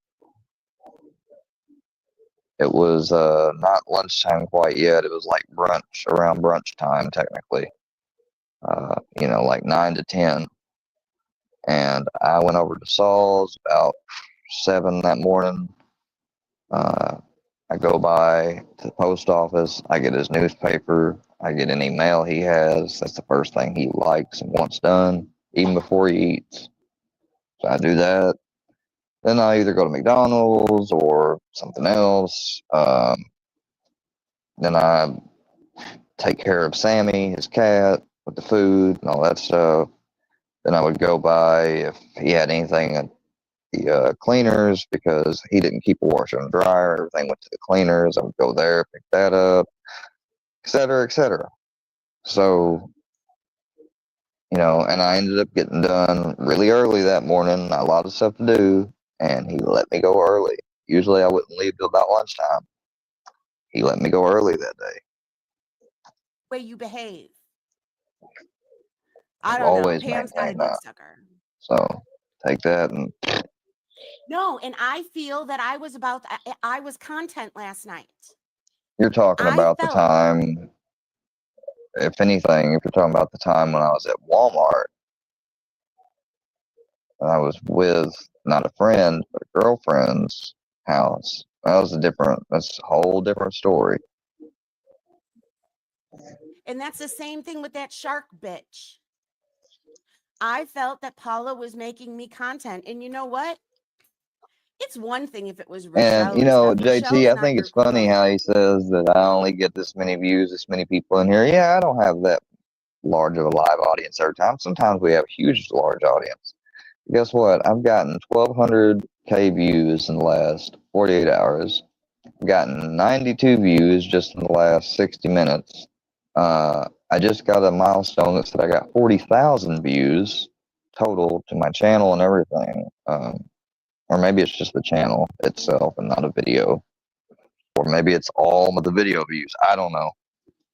It was not lunchtime quite yet. It was like brunch, around brunch time technically. Like 9 to 10. And I went over to Saul's about 7 that morning. I go by to the post office. I get his newspaper. I get any mail he has. That's the first thing he likes and wants done, even before he eats. So I do that. Then I either go to McDonald's or something else. Then I take care of Sammy, his cat, with the food and all that stuff. Then I would go by if he had anything at the cleaners, because he didn't keep a washer and dryer. Everything went to the cleaners. I would go there, pick that up, etc., etc. So, and I ended up getting done really early that morning. A lot of stuff to do, and he let me go early. Usually I wouldn't leave till about lunchtime. He let me go early that day. Way you behave. I I've don't know. always Pam's got a maintained dick that. sucker. So take that and No, and I feel that I was content last night. you're talking I about the felt time, if anything, if you're talking about the time when I was at Walmart, and I was with not a friend, but a girlfriend's house. That's a whole different story. and that's the same thing with that shark bitch. I felt that Paula was making me content. And you know what? It's one thing if it was Rochelle And, and stuff. JT, Rochelle's I not think your it's funny crew. how he says that I only get this many views, this many people in here. Yeah, I don't have that large of a live audience every time. Sometimes we have a huge, large audience. Guess what? I've gotten 1,200K views in the last 48 hours. I've gotten 92 views just in the last 60 minutes. I just got a milestone that said I got 40,000 views total to my channel and everything. Or maybe it's just the channel itself and not a video. Or maybe it's all of the video views. I don't know.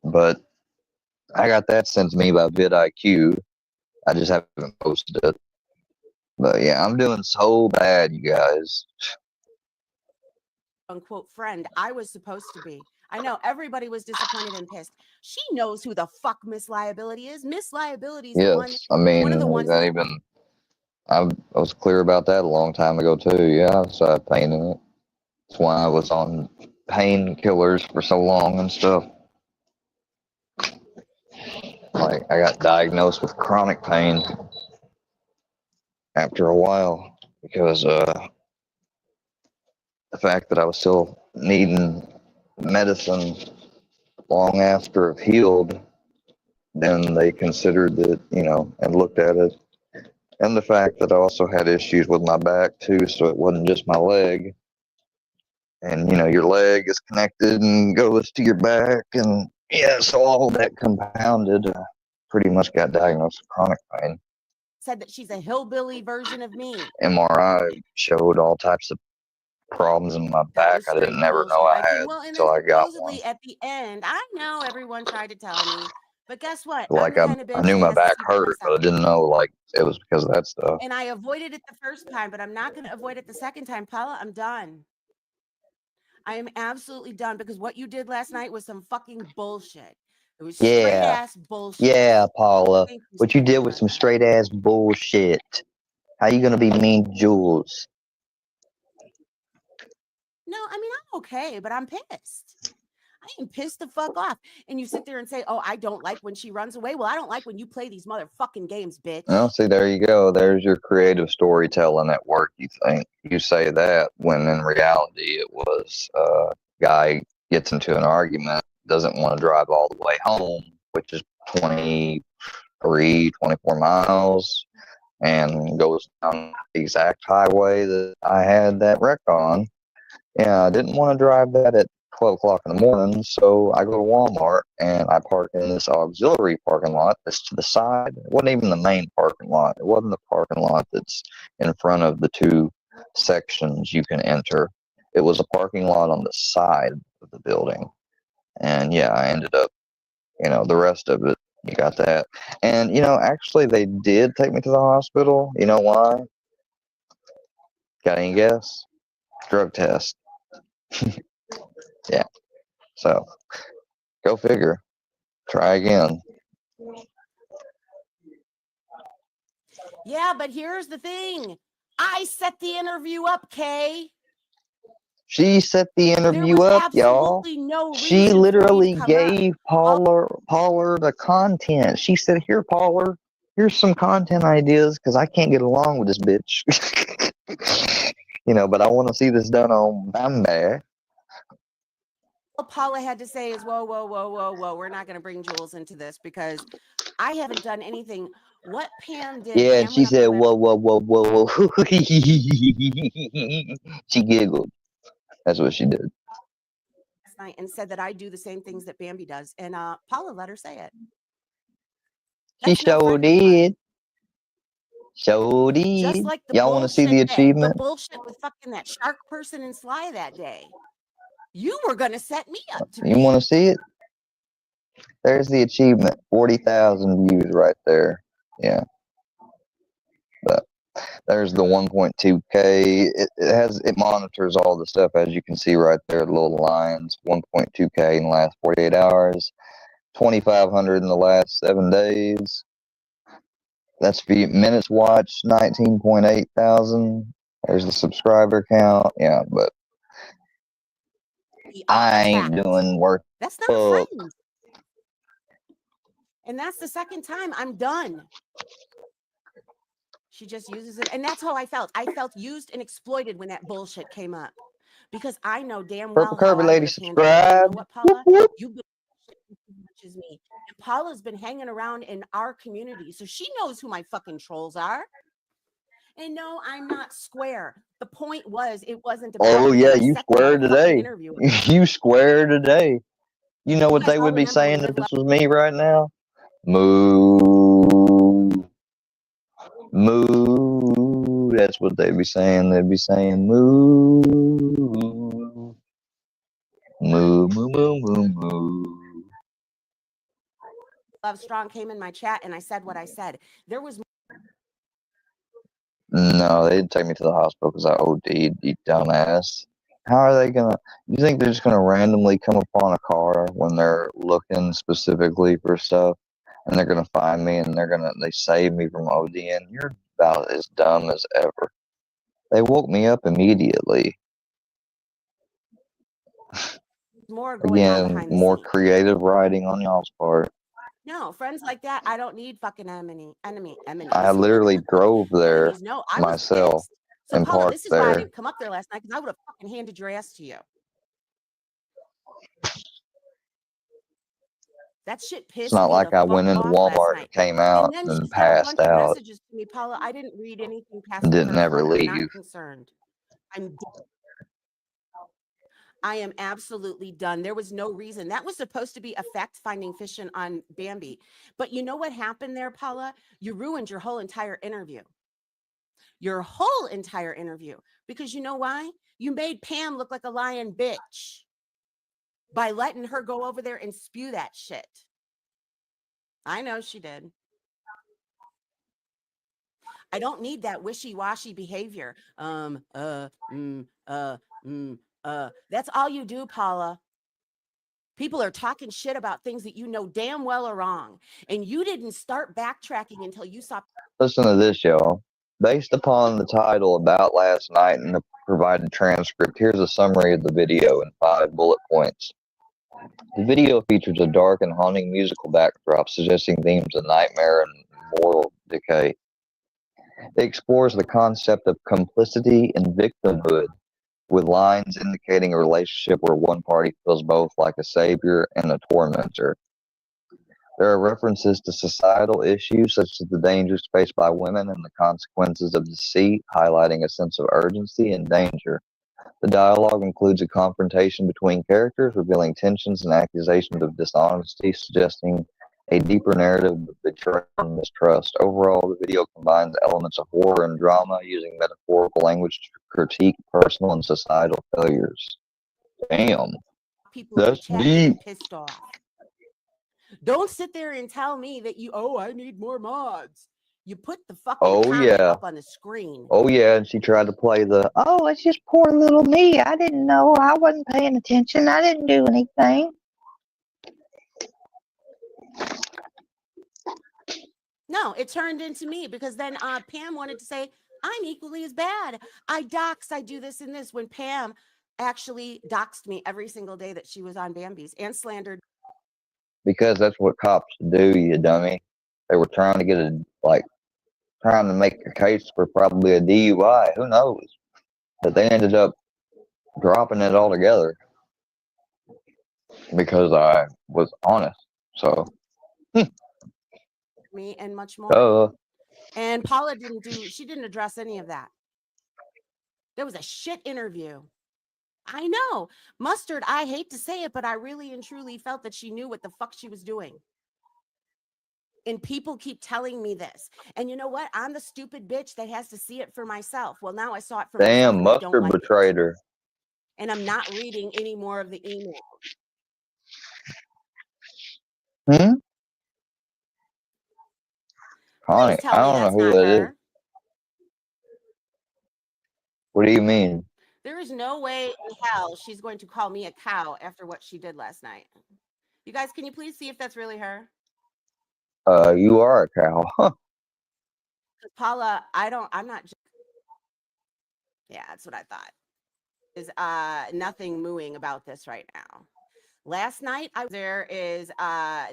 But I got that sent to me by vidIQ. I just haven't posted it. But yeah, I'm doing so bad, you guys. Unquote friend. I was supposed to be. I know everybody was disappointed and pissed. She knows who the fuck Miss Liability is. Miss Liability is the one. Yes, I mean, One of the ones that even I was clear about that a long time ago too. Yeah, so I had pain in it. That's why I was on painkillers for so long and stuff. Like I got diagnosed with chronic pain after a while because the fact that I was still needing medicine long after I've healed, then they considered that, and looked at it. And the fact that I also had issues with my back too, so it wasn't just my leg. And your leg is connected and goes to your back, and yeah, so all that compounded, pretty much got diagnosed with chronic pain. said that she's a hillbilly version of me. MRI showed all types of problems in my back I didn't never know I had until I got one. Supposedly at the end, I know everyone tried to tell me, but guess what? Like I'm the kind of I bitch knew that my has to back see for hurt, but I myself. didn't know like it was because of that stuff. And I avoided it the first time, but I'm not going to avoid it the second time. Paula, I'm done. I am absolutely done, because what you did last night was some fucking bullshit. It was straight ass bullshit. Yeah, Paula. Thank you What so you did much was about some that. straight ass bullshit. How you gonna be mean to Jules? No, I mean, I'm okay, but I'm pissed. I am pissed the fuck off. And you sit there and say, oh, I don't like when she runs away. Well, I don't like when you play these motherfucking games, bitch. Well, see, there you go. There's your creative storytelling at work. You say that when in reality it was guy gets into an argument, doesn't want to drive all the way home, which is 23, 24 miles, and goes down the exact highway that I had that wreck on. Yeah, I didn't want to drive that at 12 o'clock in the morning, so I go to Walmart and I park in this auxiliary parking lot that's to the side. It wasn't even the main parking lot. It wasn't the parking lot that's in front of the two sections you can enter. It was a parking lot on the side of the building. And yeah, I ended up, the rest of it, you got that. And, actually they did take me to the hospital. You know why? Got any guess? Drug test. Yeah. So go figure. Try again. Yeah, but here's the thing. I set the interview up, Kay. She set the interview up, y'all. No she literally gave Paula the content. She said, "Here, Paula, here's some content ideas because I can't get along with this bitch." You know, but I want to see this done on Bamba. All Paula had to say is, "Whoa, whoa, whoa, whoa, whoa. We're not going to bring Jules into this because I haven't done anything." What Pam did? Yeah, Pam and she said, "Whoa, whoa, whoa, whoa, whoa." She giggled. That's what she did. Last night and said that I do the same things that Bambi does, and Paula let her say it. She sure did. Sure Just did. like the Y'all want to see the the achievement? bullshit with fucking that shark person and Sly that day. You were gonna set me up to You want to see it? There's the achievement. 40,000 views right there. Yeah. But there's the 1.2K. It monitors all the stuff, as you can see right there, the little lines. 1.2K in the last 48 hours. 2,500 in the last 7 days. That's minutes watched, 19.8 thousand. There's the subscriber count. Yeah, but I ain't doing work. That's not a friend. And that's the second time. I'm done. She just uses it. And that's how I felt. I felt used and exploited when that bullshit came up. Because I know damn well Purple Kirby how I lady, would have handled it. And you know subscribe. what, Paula? You've been as much as me. And Paula's been hanging around in our community. So she knows who my fucking trolls are. And no, I'm not square. The point was, it wasn't about Oh, me. yeah, I you set that square fucking today. interview. You square today. You know what guys they all would be remember when saying Liv if this left- was me right now? Moo. Moo. That's what they'd be saying. They'd be saying moo. Moo, moo, moo, moo, moo. Love Strong came in my chat and I said what I said. There was No, they didn't take me to the hospital because I OD'd, you dumbass. How are they gonna? You think they're just gonna randomly come upon a car when they're looking specifically for stuff, and they're gonna find me and they save me from ODing? You're about as dumb as ever. They woke me up immediately. more going on Again, behind the more scenes. creative writing on y'all's part. No, friends like that, I don't need fucking enemies. I literally drove there Enemies. No, I was myself pissed. So and Paula, parked this is why I there. didn't come up there last night because I would have fucking handed your ass to you. That shit pissed It's not me like the I fuck went into off last Walmart night. and came out And then and she's got a passed bunch of out messages to me, Paula. I didn't read anything past and the didn't first ever one. I'm leave. not concerned. I am absolutely done. There was no reason. That was supposed to be a fact-finding fishing on Bambi. But you know what happened there, Paula? You ruined your whole entire interview. Your whole entire interview. Because you know why? You made Pam look like a lying bitch by letting her go over there and spew that shit. I know she did. I don't need that wishy-washy behavior. That's all you do, Paula. People are talking shit about things that you know damn well are wrong. And you didn't start backtracking until you saw. Listen to this, y'all. Based upon the title about last night and the provided transcript, here's a summary of the video in 5 bullet points. The video features a dark and haunting musical backdrop suggesting themes of nightmare and moral decay. It explores the concept of complicity and victimhood, with lines indicating a relationship where one party feels both like a savior and a tormentor. There are references to societal issues such as the dangers faced by women and the consequences of deceit, highlighting a sense of urgency and danger. The dialogue includes a confrontation between characters, revealing tensions and accusations of dishonesty, suggesting a deeper narrative of betrayal and mistrust. Overall, the video combines elements of horror and drama, using metaphorical language to critique personal and societal failures. Damn. People That's in the chat deep. getting pissed off. Don't sit there and tell me that I need more mods. You put the fucking Oh comment yeah. up on the screen. Oh yeah, and she tried to play the, oh, it's just poor little me. I didn't know. I wasn't paying attention. I didn't do anything. No, it turned into me because then Pam wanted to say, I'm equally as bad. I dox, I do this and this, when Pam actually doxed me every single day that she was on Bambi's and slandered. Because that's what cops do, you dummy. They were trying to get trying to make a case for probably a DUI. Who knows? But they ended up dropping it altogether because I was honest. So. Me and much more. Oh. And Paula she didn't address any of that. There was a shit interview. I know. Mustard, I hate to say it, but I really and truly felt that she knew what the fuck she was doing. And people keep telling me this. And you know what? I'm the stupid bitch that has to see it for myself. Well, now I saw it for myself. Damn, Mustard betrayed her. And I'm not reading any more of the email. Hmm? Connie, I don't know who that is. What do you mean? There is no way in hell she's going to call me a cow after what she did last night. You guys, can you please see if that's really her? You are a cow. Paula, I'm not. Yeah, that's what I thought. Is nothing mooing about this right now. Last night, there is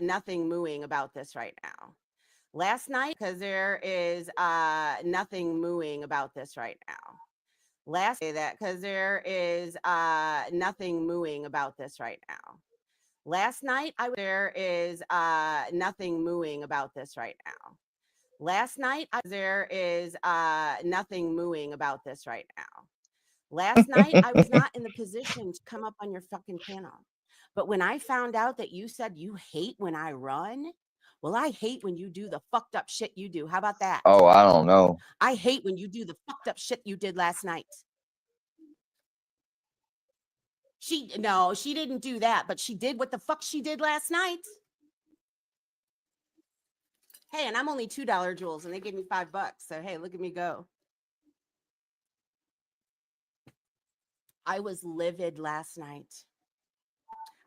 nothing mooing about this right now. Last night, because there is nothing mooing about this right now. Last day that because there is nothing mooing about this right now. Last night, there is nothing mooing about this right now. Last night, there is nothing mooing about this right now. Last night, I was not in the position to come up on your fucking panel. But when I found out that you said you hate when I run, well, I hate when you do the fucked up shit you do. How about that? Oh, I don't know. I hate when you do the fucked up shit you did last night. She didn't do that, but she did what the fuck she did last night. Hey, and I'm only $2 Jules, and they gave me $5. So hey, look at me go. I was livid last night.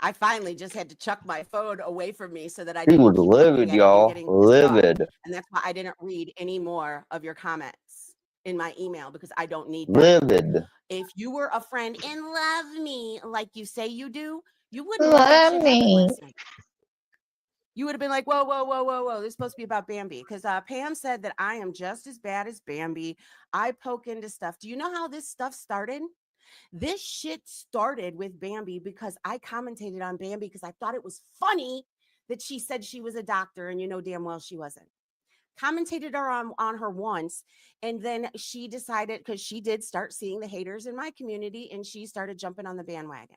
I finally just had to chuck my phone away from me so that I didn't was livid, y'all. Livid. And that's why I didn't read any more of your comments in my email because I don't need that. Livid. If you were a friend and love me like you say you do, you wouldn't love me. Last night. You would have been like, whoa, whoa, whoa, whoa, whoa. This is supposed to be about Bambi. Because Pam said that I am just as bad as Bambi. I poke into stuff. Do you know how this stuff started? This shit started with Bambi because I commentated on Bambi because I thought it was funny that she said she was a doctor and you know damn well she wasn't. Commentated her on her once, and then she decided, because she did start seeing the haters in my community, and she started jumping on the bandwagon.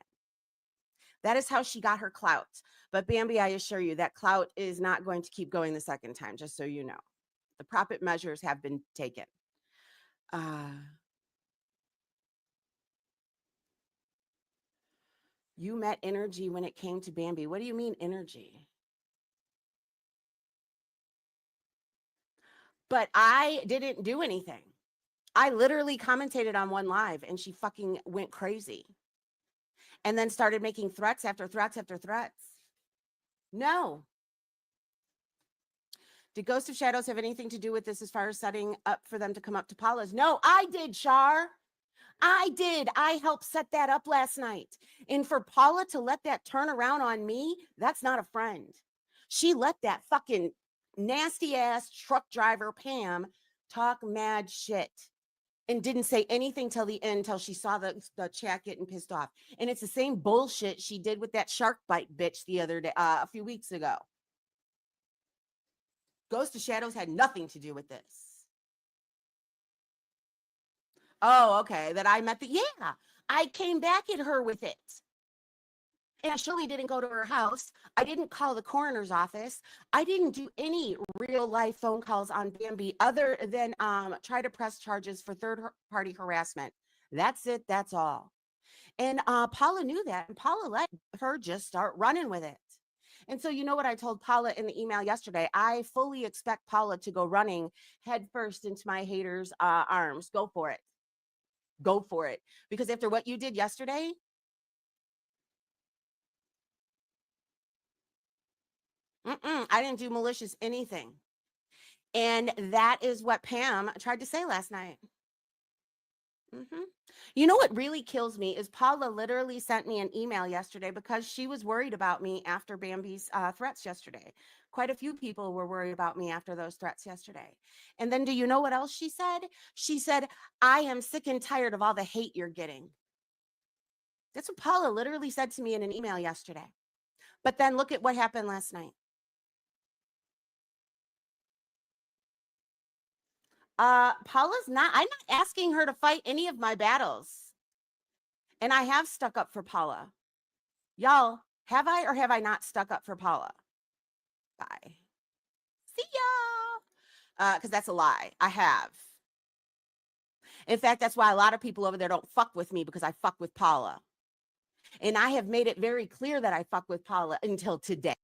That is how she got her clout. But Bambi, I assure you, that clout is not going to keep going the second time, just so you know. The proper measures have been taken. You met energy when it came to Bambi. What do you mean energy? But I didn't do anything. I literally commentated on one live and she fucking went crazy. And then started making threats after threats after threats. No. Did Ghost of Shadows have anything to do with this as far as setting up for them to come up to Paula's? No, I did, Char. I did. I helped set that up last night. And for Paula to let that turn around on me, that's not a friend. She let that fucking nasty ass truck driver, Pam, talk mad shit and didn't say anything till the end, till she saw the chat getting pissed off. And it's the same bullshit she did with that shark bite bitch the other day, a few weeks ago. Ghost of Shadows had nothing to do with this. Oh, okay. That I met I came back at her with it. And I surely didn't go to her house. I didn't call the coroner's office. I didn't do any real life phone calls on Bambi other than try to press charges for third-party harassment. That's it. That's all. And Paula knew that. And Paula let her just start running with it. And so, you know what I told Paula in the email yesterday? I fully expect Paula to go running headfirst into my haters' arms. Go for it. Go for it. Because after what you did yesterday, I didn't do malicious anything. And that is what Pam tried to say last night. You know what really kills me is Paula literally sent me an email yesterday because she was worried about me after Bambi's threats yesterday. Quite a few people were worried about me after those threats yesterday. And then do you know what else she said? She said, I am sick and tired of all the hate you're getting. That's what Paula literally said to me in an email yesterday. But then look at what happened last night. Paula's not, I'm not asking her to fight any of my battles. And I have stuck up for Paula. Y'all, have I or have I not stuck up for Paula? Bye. See y'all. Because that's a lie. I have. In fact, that's why a lot of people over there don't fuck with me, because I fuck with Paula. And I have made it very clear that I fuck with Paula until today.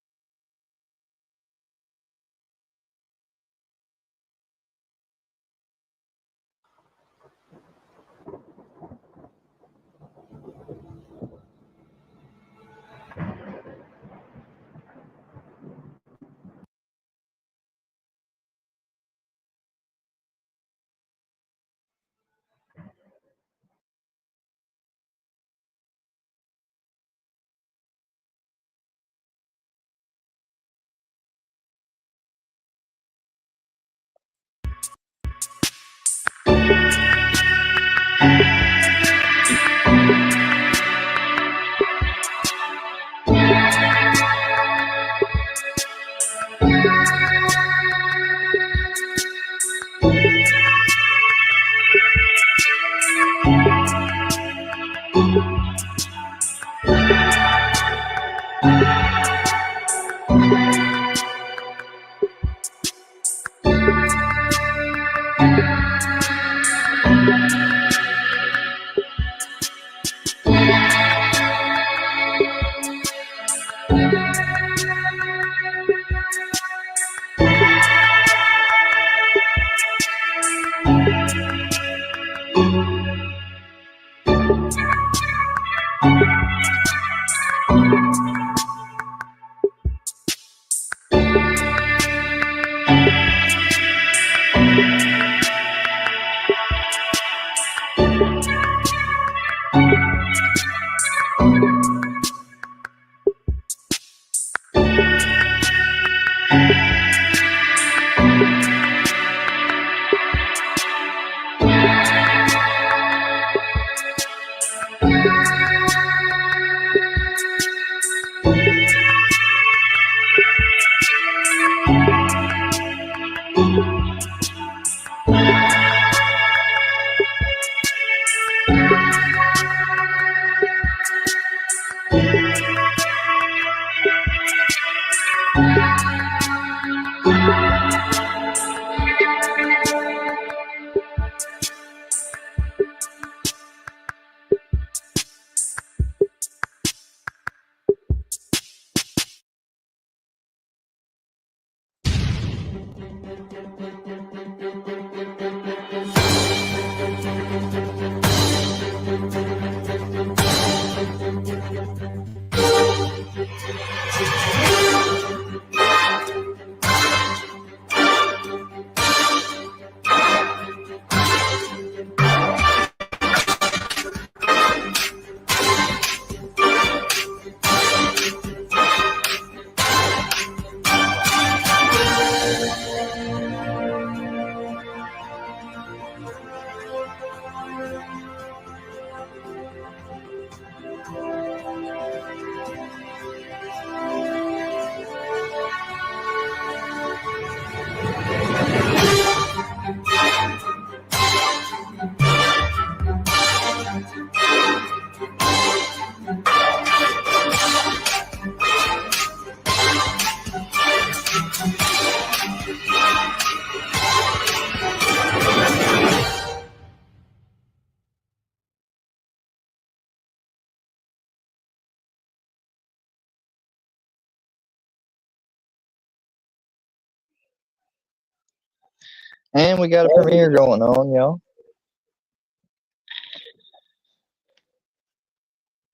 And we got a premiere going on, y'all.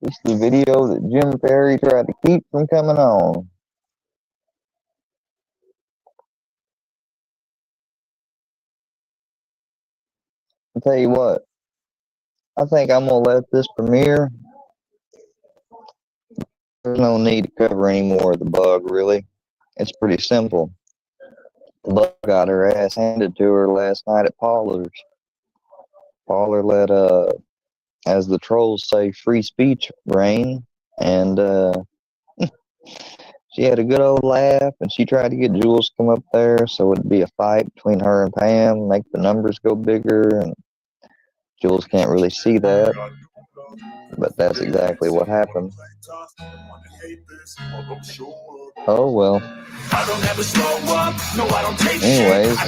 This is the video that Jim Perry tried to keep from coming on. I'll tell you what, I think I'm going to let this premiere. There's no need to cover any more of the bug, really. It's pretty simple. The bug got her ass handed to her last night at Parlor's. Parlor let, as the trolls say, free speech reign, and she had a good old laugh, and she tried to get Jules to come up there so it'd be a fight between her and Pam, make the numbers go bigger, and Jules can't really see that, but that's exactly what happened. Oh well. Anyways,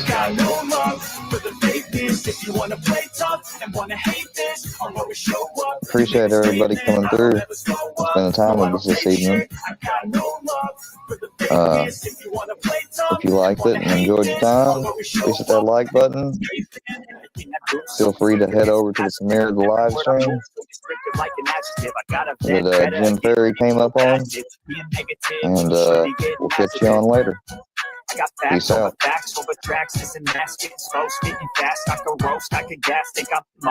appreciate everybody coming through, spending time with us this evening. If you liked it and enjoyed your time, please hit that like button. Feel free to head over to the premiere of the live stream that Jim Perry came up on, and we'll catch you on later. Peace out.